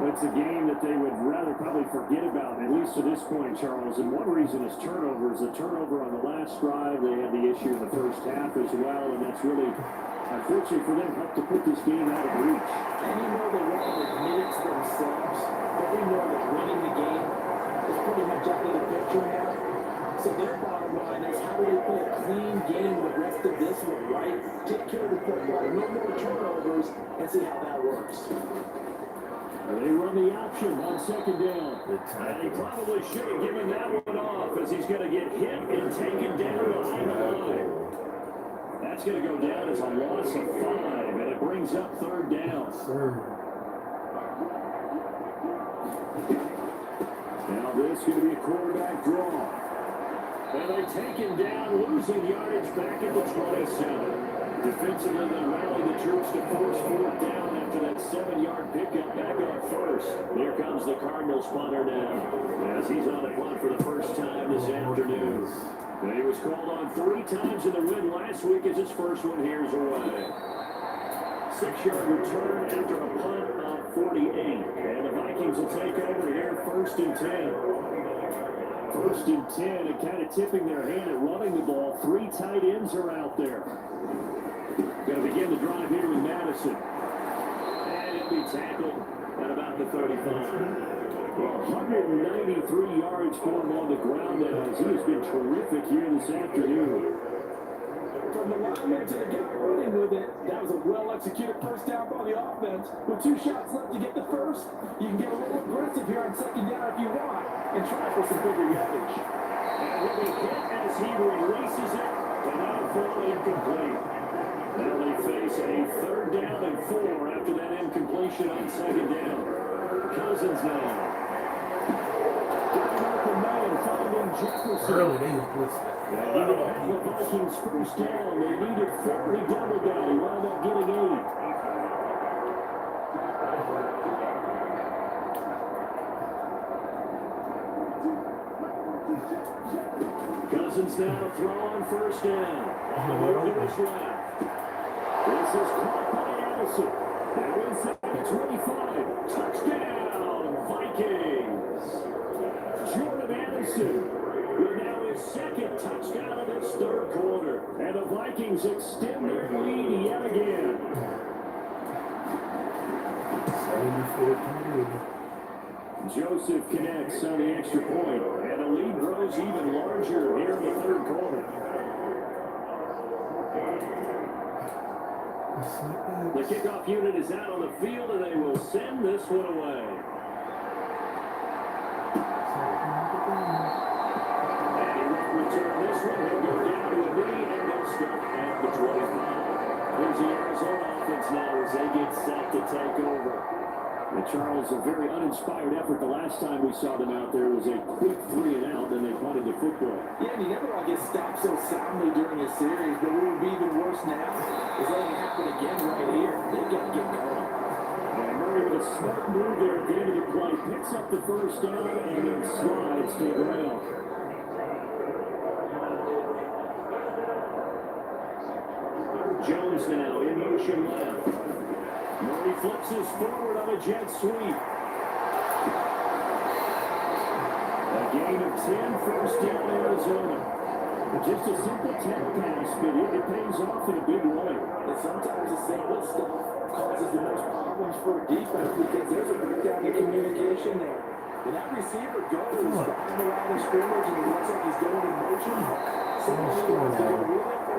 It's a game that they would rather probably forget about, at least to this point, Charles. And one reason is turnovers. The turnover on the last drive, they had the issue in the first half as well, and that's really, unfortunately for them, helped to put this game out of reach. And you know they want to admit it to themselves, but we know that winning the game is pretty much out of the picture now. So their bottom line is how do they play a clean game the rest of this one, right? Take care of the football, no more turnovers, and see how that works. They run the option on second down. And he probably should have given that one off as he's going to get hit and taken down behind the line. That's going to go down as a loss of 5, and it brings up third down. Now this is going to be a quarterback draw. And they take him down, losing yardage back at the 27. Defensively, they rally the troops to force fourth down after that 7-yard pickup back on first. Here comes the Cardinals punter now, as he's on the punt for the first time this afternoon. And he was called on 3 times in the win last week as his first one here's away. 6-yard return after a punt of 48. And the Vikings will take over here, 1st and 10. 1st and 10, and kind of tipping their hand at running the ball. 3 tight ends are out there. Going to begin the drive here with Madison. And it'll be tackled at about the 35. Well, 193 yards for him on the ground now, as he has been terrific here this afternoon. From the lineman to the guy running with it, that was a well-executed first down by the offense. With 2 shots left to get the first, you can get a little aggressive here on second down if you want, and try for some bigger yardage. And with a hit as he releases it, and now fall incomplete. Now they face a 3rd down and 4 after that incompletion on second down. Cousins now. Getting open man, finding Jefferson. Early, they was blitzing. He did have the Vikings first down. They needed 4. He doubled that. He wound up getting 8. Cousins now to throw on first down. Over to his left. This is caught by Allison. That is at 25. Touchdown, Vikings. Jordan Addison with now his second touchdown of this third quarter. And the Vikings extend their lead yet again. 74-2. Joseph connects on the extra point, and the lead grows even larger here in the third quarter. The kickoff unit is out on the field, and they will send this one away. And he won't return this one. He'll go down to a knee, and they'll start at the 25. Here's the Arizona offense now as they get set to take over. And Charles, a very uninspired effort. The last time we saw them out there was a quick 3 and out, and they punted the football. Yeah, and you never want to get stopped so soundly during a series, but what would be even worse now is letting it happen again right here. They've got to get going. And Murray with a smart move there at the end of the play, picks up the first down and then slides to the ground. Jones now in motion left. Murray flips his forward on a jet sweep. A gain of 10, first down Arizona. Just a simple 10 pass, but it pays off in a big way. And sometimes the simple stuff causes the most problems for a defense because there's a breakdown in communication there. When that receiver goes flying around the scrimmage and he looks like he's going in motion, someone wants to go with it or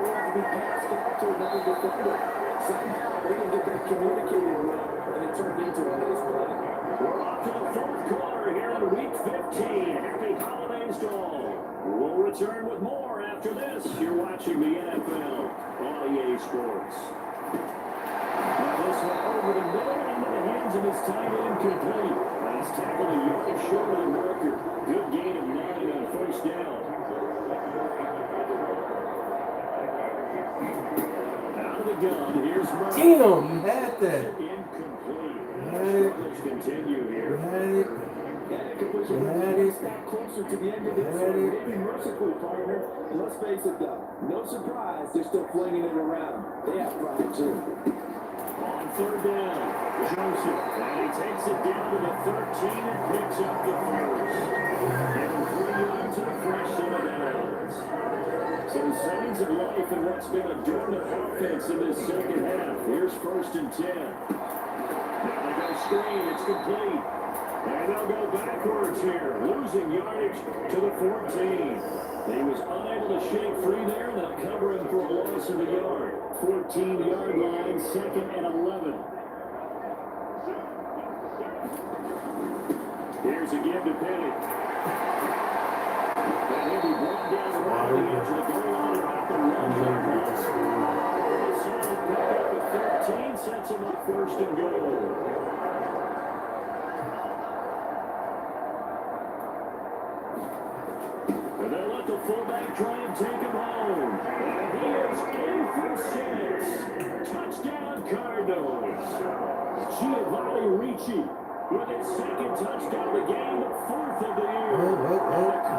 wants to be passed out to another defender. Somehow they can get that communicated with and it turned into a nice play. We're off to the fourth quarter here in week 15. Happy holidays to all. We'll return with more after this. You're watching the NFL on EA Sports. Now this one over the middle into the hands of his tight end complete. He's tackled a yard short of the record. Good gain of 9 on first down. Out of the gun, here's Murray. Damn, you had that. Incomplete. Right. Let's continue here. You had it. Closer to the end of this one. Maybe mercifully, partner. And let's face it, though. No surprise, they're still flinging it around. They have pride, too. On third down, Joseph. And he takes it down to the 13 and picks up the first. And 3 yards to the fresh set of downs. Some signs of life in what's been a dormant offense in this second half. Here's first and 10. Now they go screen. It's complete. And they'll go backwards here, losing yardage to the 14. He was unable to shake free there, and they'll cover him for a loss of a yard. 14-yard line, second and 11. Here's a give to Penny. And he'll be brought down right on the edge of the goal line about the 1-yard line. Solid pickup at 13, sets him up first and goal. The fullback try and take him home. And he is in for 6. Touchdown Cardinals. Giovanni Ricci with his second touchdown of the game, the 4th of the year. The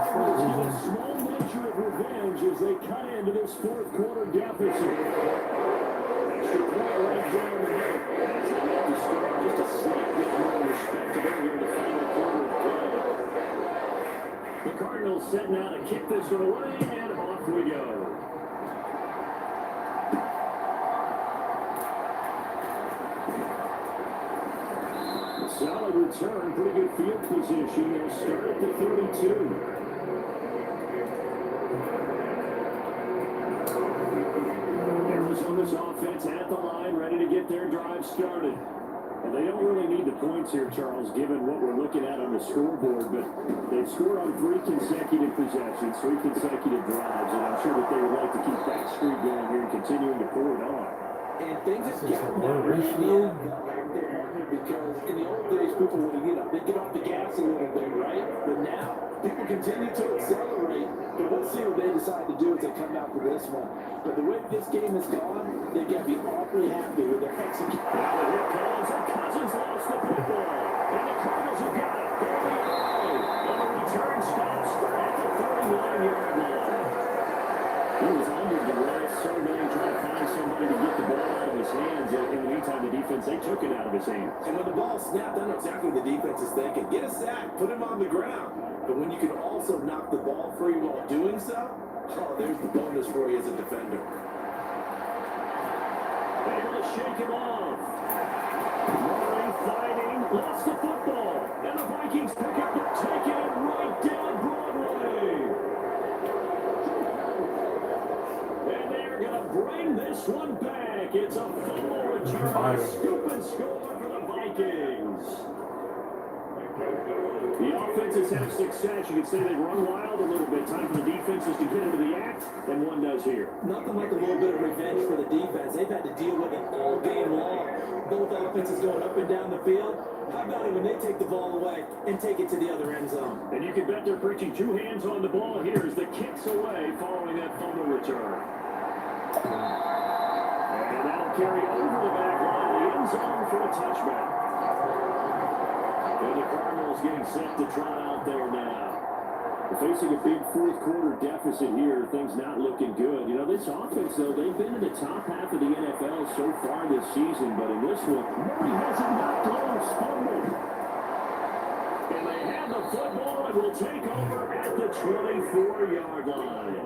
Cardinals get a small measure of revenge as they cut into this 4th quarter deficit. Extra point right down the middle. As they have to start just a slight bit more respectable here in the final quarter of play. The Cardinals set now to kick this one away, and off we go. A solid return, pretty good field position. They'll start at the 32. Arizona's offense at the line, ready to get their drive started. And they don't really need the points here, Charles, given what we're looking at on the scoreboard, but they've scored on 3 consecutive possessions, 3 consecutive drives, and I'm sure that they would like to keep that streak going here and continuing to pour it on. And things have gotten that ratio because in the old days, people would, they get off the gas a little bit, right? But now, people continue to accelerate, but we'll see what they decide to do as they come out for this one. But the way this game has gone, they've got to be awfully happy with their execution. Here comes the Cousins, lost the football, and the Cardinals have got it. There they are. And the return stops at the took it out of his hands. And when the ball snapped, I know exactly what the defense is thinking. Get a sack, put him on the ground. But when you can also knock the ball free while doing so, oh, there's the bonus for you as a defender. Able to shake him off. Murray fighting, lost the football. And the Vikings pick up the taking it right down Broadway. And they're going to bring this one back. It's a fumble return. Scoop and score for the Vikings. The offenses have success. You can say they run wild a little bit. Time for the defenses to get into the act, and one does here. Nothing like a little bit of revenge for the defense. They've had to deal with it all game long. Both offenses going up and down the field. How about it when they take the ball away and take it to the other end zone? And you can bet they're preaching two hands on the ball here as the kicks away following that fumble return. And that'll carry over the back line, the end zone for a touchback. And the Cardinals getting set to trot out there now. They're facing a big fourth quarter deficit here. Things not looking good. You know, this offense, though, they've been in the top half of the NFL so far this season. But in this one, Murray hasn't knocked loose, fumbled. And they have the football and will take over at the 24-yard line.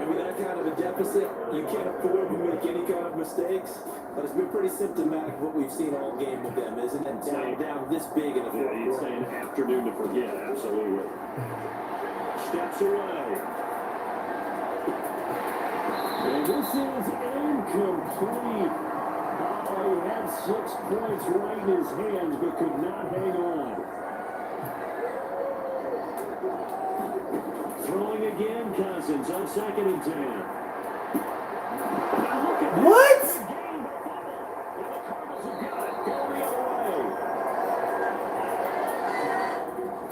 And with that kind of a deficit, you can't afford to make any kind of mistakes. But it's been pretty symptomatic of what we've seen all game with them, isn't it? Down this big in the fourth quarter. You'd say an afternoon to forget, absolutely. Steps away. And this is incomplete. Oh, he had 6 points right in his hands, but could not hang on. Throwing again, Cousins on 2nd and 10. What?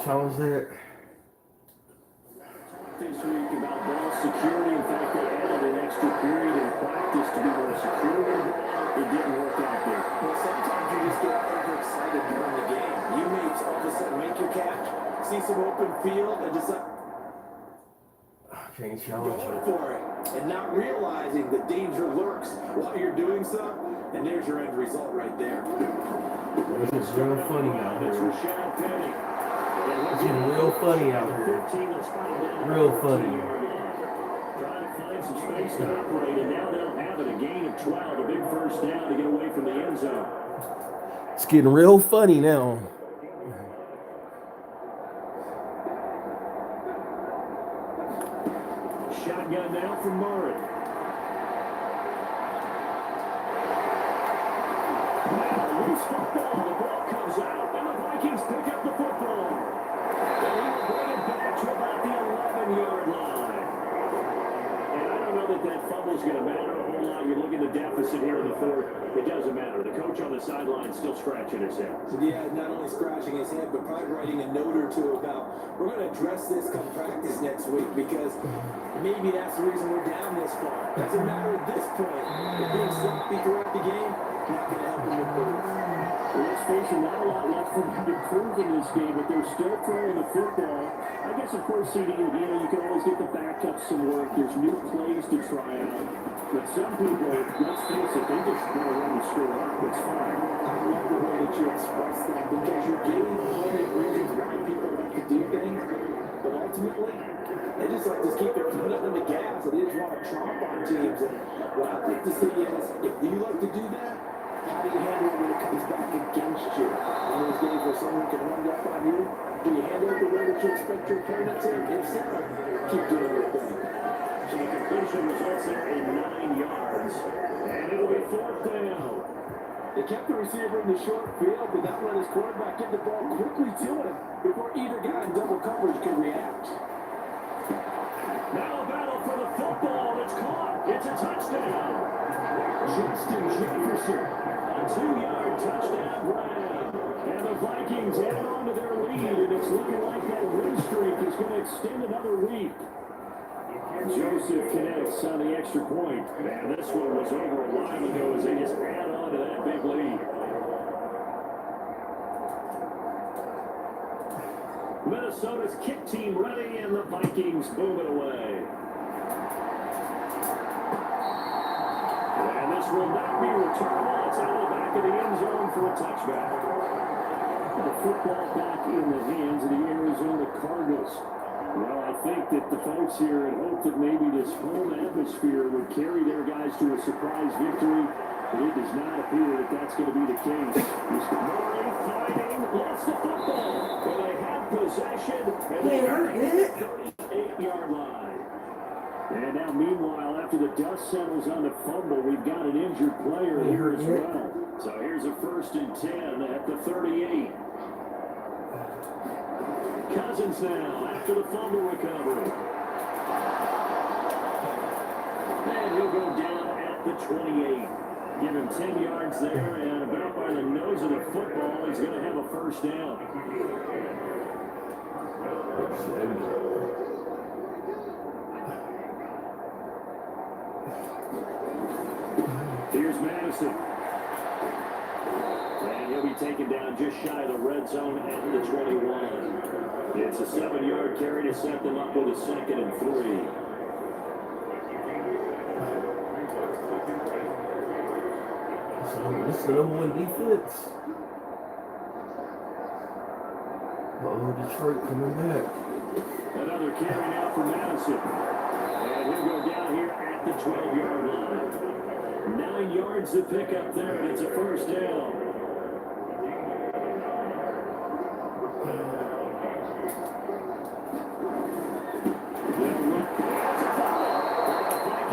Challenge that. This week about ball security. In fact, they added an extra period in practice to be more secure. It didn't work out there. Well, sometimes you just get overexcited during the game. You may all of a sudden make your catch, see some open field, and just like Change going challenge. for it, and not realizing the danger lurks while you're doing so. And there's your end result right there. This is real funny out It's here. Rashad Penny. It's getting real funny out here. 15 will spot down. Real funny. Trying to find some space to operate, and now they'll have it. A gain of 12, a big first down to get away from the end zone. It's getting real funny now. Shotgun now from Murray. Now loose football. The ball comes out, and the Vikings pick up the football. And he will bring it back to about the 11-yard line. And I don't know that fumble's going to matter a whole lot. You look at the deficit here in the fourth. It doesn't matter. The coach on the sideline still scratching his head. Yeah, not only scratching his head, but probably writing a note or two about, we're going to address this come practice next week, because maybe that's the reason we're down this far. Doesn't matter at this point. If being sloppy throughout the game, not going to help him improve. Well, let's face it, not a lot left for him to prove in this game, but they're still throwing the football. I guess, of course, CD, you can always get the backups some work. There's new plays to try out. But some people, let's face it, they just want to run the score up. It's fine. I love the way that you express that, because you're giving plenty of reasons why people like to do things, but ultimately, they just like to keep their foot up on the gas, and they just want to chomp on teams. And what I like to see is, if you like to do that, how do you handle it when it comes back against you? In those games where someone can run up on you, do you handle it the way that you expect your opponent to? If so, keep doing your thing. So the completion results in a 9 yards, and it'll be 4th down. They kept the receiver in the short field, but that let his quarterback get the ball quickly to him before either guy in double coverage can react. Now a battle for the football. It's caught. It's a touchdown. Justin Jefferson, a 2-yard touchdown grab. And the Vikings add on to their lead, and it's looking like that win streak is going to extend another week. Joseph connects on the extra point. And this one was over a while ago as they just add on to that big lead. Minnesota's kick team ready, and the Vikings move it away. And this will not be returnable. It's out of the back of the end zone for a touchback. The football back in the hands of the Arizona Cardinals. Well, I think that the folks here had hoped that maybe this home atmosphere would carry their guys to a surprise victory. But it does not appear that that's going to be the case. Murray fighting, lost the football. But they have possession, and they are at the 38-yard line. And now, meanwhile, after the dust settles on the fumble, we've got an injured player here as well. So here's a 1st and 10 at the 38. Cousins now after the fumble recovery. And he'll go down at the 28. Give him 10 yards there, and about by the nose of the football, he's going to have a 1st down. Here's Madison. And he'll be taken down just shy of the red zone at the 21. It's a 7-yard carry to set them up with a 2nd and 3. This is the number 1 defense. Detroit coming back. Another carry now for Madison. And he'll go down here at the 12-yard line. 9 yards to pick up there, and it's a 1st down.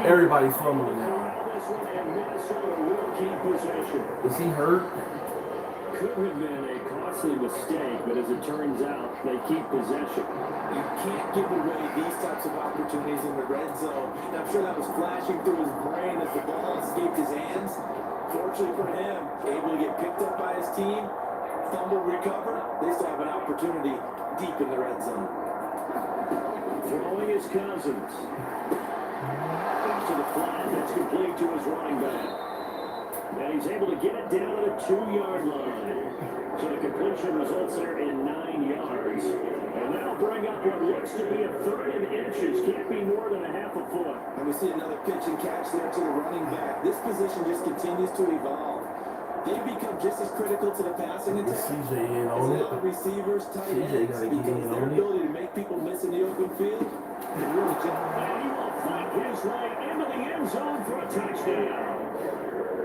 Everybody's fumbling now. Is he hurt? Could have been a costly mistake, but as it turns out, they keep possession. You can't give away these types of opportunities in the red zone. And I'm sure that was flashing through his brain as the ball escaped his hands. Fortunately for him, able to get picked up by his team, fumble recovered. They still have an opportunity deep in the red zone. Throwing his Cousins. To the flat, that's complete to his running back. And he's able to get it down to the 2-yard line. So the completion results there in 9 yards. And that'll bring up what looks to be a 3rd and inches. Can't be more than a half a foot. And we see another pitch and catch there to the running back. This position just continues to evolve. They become just as critical to the passing attack CJ in on as it. the receivers, tight CJ ends, gotta get because in their on it. ability to make people miss in the open field is really general. And he will fight his way into the end zone for a touchdown.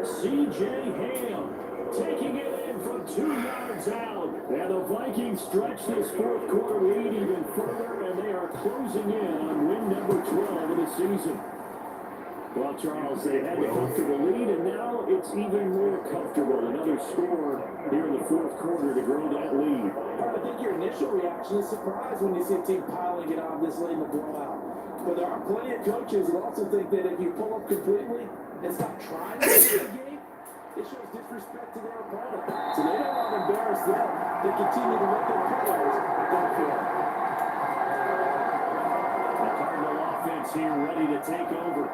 C.J. Ham taking it in from 2 yards out. And the Vikings stretch this 4th quarter lead even further, and they are closing in on win number 12 of the season. Well, Charles, they had a comfortable lead, and now it's even more comfortable. Another score here in the 4th quarter to grow that lead. I think your initial reaction is surprise when you see a team piling it on this late in the blowout. But there are plenty of coaches who also think that if you pull up completely and stop trying to win the game, it shows disrespect to their opponent. So they don't want to embarrass them. They continue to let their players go for it. The Cardinal offense here ready to take over.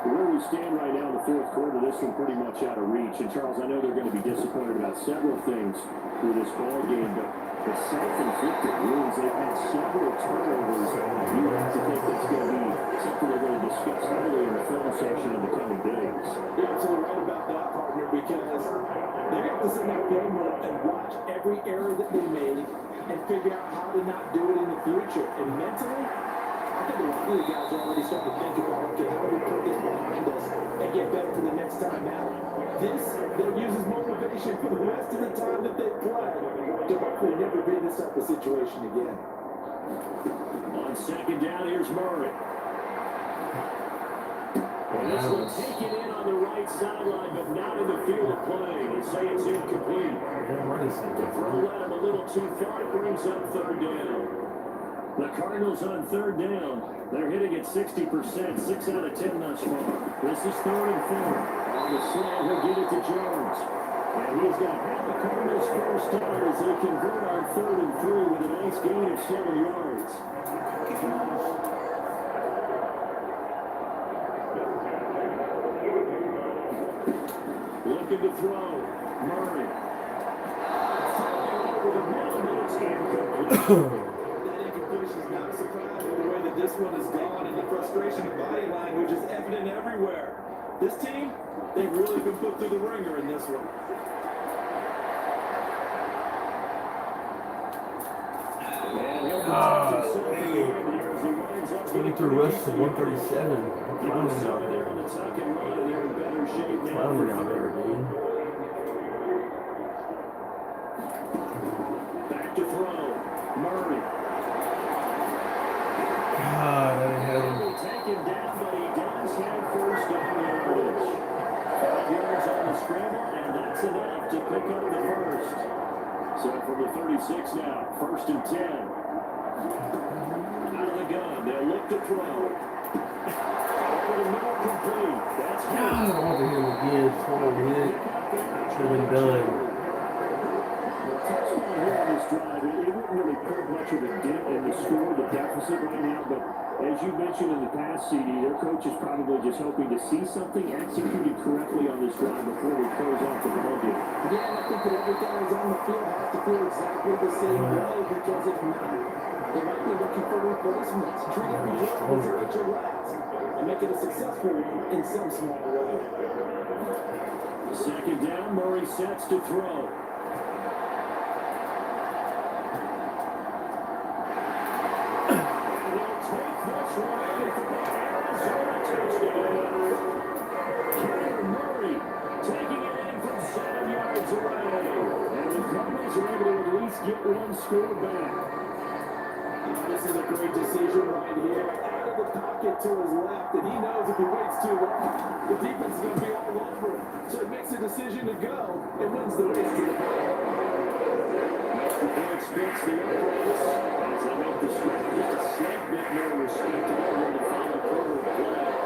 Where we stand right now in the 4th quarter, this one pretty much out of reach. And Charles, I know they're going to be disappointed about several things through this ball game, but the self-inflicted wounds, they've had several turnovers. You have to think that's going to be something they're going to discuss heavily in the film section in the coming days. You're absolutely right about that, partner, because they have to sit in that film room and watch every error that they made and figure out how to not do it in the future. And mentally, I think a lot of the guys are already starting to think about, okay, how do we put this behind us and get better for the next time out? This, they'll use as motivation for the rest of the time that they play to hopefully never be in this type of situation again. On 2nd down, here's Murray. And this will take it in on the right sideline, but not in the field of play. They say it's incomplete. The throw led him a little too far. It brings up 3rd down. The Cardinals on 3rd down. They're hitting at 60%, 6 out of 10 thus far. This is 3rd and 4. On the slant, he'll get it to Jones. And he's got half the Cardinals' first down as they convert on 3rd and 3 with a nice gain of 7 yards. Looking to throw. Murray. Over the middle, but it's incomplete. Is not surprised with the way that this one is gone, and the frustration of body language is evident everywhere. This team, they've really been put through the ringer in this one. God, 23 rushes to 137. Clowning out there. Clowning out there, dude. Back to throw. Murray. God, I didn't have him. Taken down, but he does have first down yardage. 5 yards on the scramble, and that's enough to pick up the first. So from the 36 now, 1st and 10. Out of the gun, they'll look to throw. Complete. That's God, over him again. Total hit. Should have been done. Drive, it wouldn't really put much of a dent in the score, the deficit right now, but as you mentioned in the past, CD, their coach is probably just hoping to see something executed correctly on this drive before we close off the ball game. Yeah, and I think that every guy who's on the field has to feel exactly the same way, because if not, they might be looking for replacements. Treat every job as if it's your last, and make it a successful one in some small way. 2nd down, Murray sets to throw. Get one score back. This is a great decision right here. Out of the pocket to his left, and he knows if he waits too long, the defense is going to be all over him. So he makes a decision to go and wins the race to the ball. He expects the uprights as they make the stretch just a slight bit more respectable in the final quarter of play.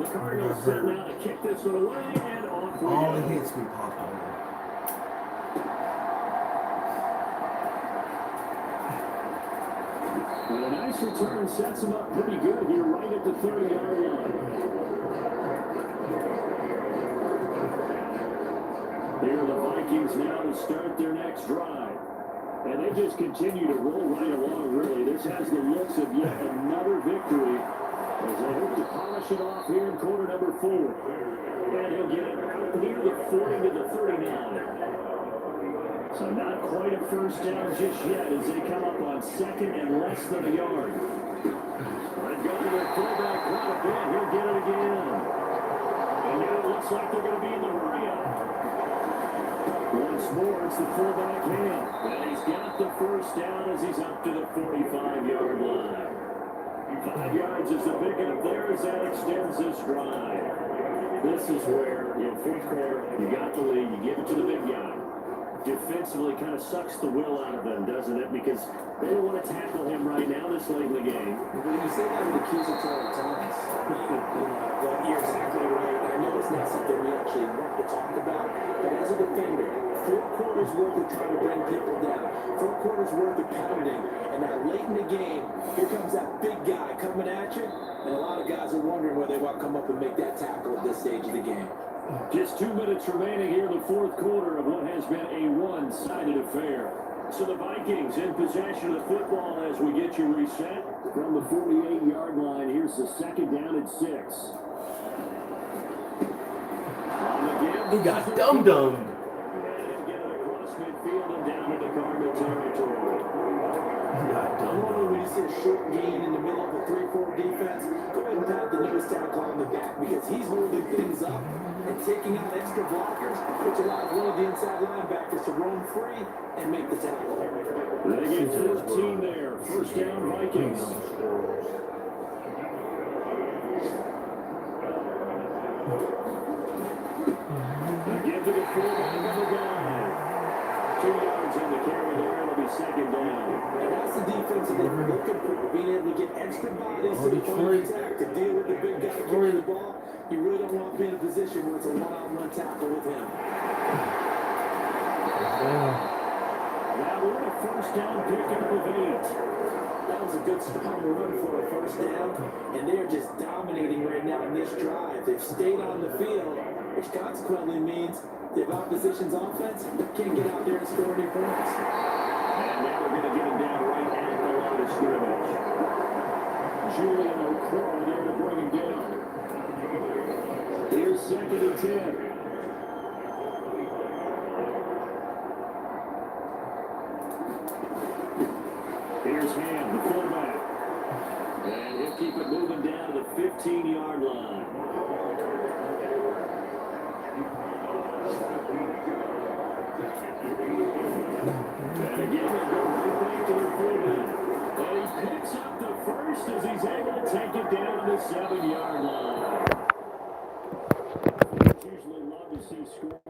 The Cardinals set now to kick this one away and off we All go. the hits we popped on. And a nice return sets him up pretty good here right at the 30-yard line. Here are the Vikings now to start their next drive. And they just continue to roll right along, really. This has the looks of yet another victory as they hope to polish it off here in quarter number 4. And he'll get it out near the 40 to the 39. So not quite a first down just yet as they come up on 2nd and less than a yard. They've got their fullback quite a bit. He'll get it again. And now it looks like they're going to be in the hurry-up. Once more, it's the fullback hand. And he's got the first down as he's up to the 45-yard line. 5 yards is the pickup there as that extends this drive. This is where, in 4th quarter, you got the lead, you give it to the big guy. Defensively kind of sucks the will out of them, doesn't it? Because they don't want to tackle him right now this late in the game. When you say that with accusatory tones, well, you're exactly right. I know it's not something we actually want to talk about, but as a defender, 4 quarters worth of trying to bring people down, 4 quarters worth of pounding, and now late in the game, here comes that big guy coming at you, and a lot of guys are wondering whether they want to come up and make that tackle at this stage of the game. Just 2 minutes remaining here in the 4th quarter of what has been a one-sided affair. So the Vikings in possession of the football as we get you reset. From the 48-yard line, here's the 2nd down at 6. He got dum-dummed. And get it across midfield and down into Cardinal territory. Normally when you see a short gain in the middle of a 3-4 defense, go ahead and pat the nose tackle on the back because he's holding things up and taking out extra blockers, which allows one of the inside linebackers to roam free and make the tackle. They get 14 there. First down, Vikings. Again to the fullback of the guy. 2 yards on the carry there. It'll be 2nd down. And that's the defense that they're looking for, being able to get extra bodies to the point of attack to deal with the big guy carrying the ball. You really don't want to be in a position where it's a one-on-one tackle with him. Now we're at a first down pickup of 8. That was a good strong run for a first down, and they're just dominating right now in this drive. They've stayed on the field, which consequently means the opposition's offense can't get out there and score any points. And now we're going to get him down right at the line of scrimmage. Julian O'Croy there to bring him down. second and 10. Here's Ham, the fullback. And he'll keep it moving down to the 15-yard line. And again, they'll go right back to their fullback. And he picks up the first as he's able to take it down to the 7-yard line. Usually love to see score.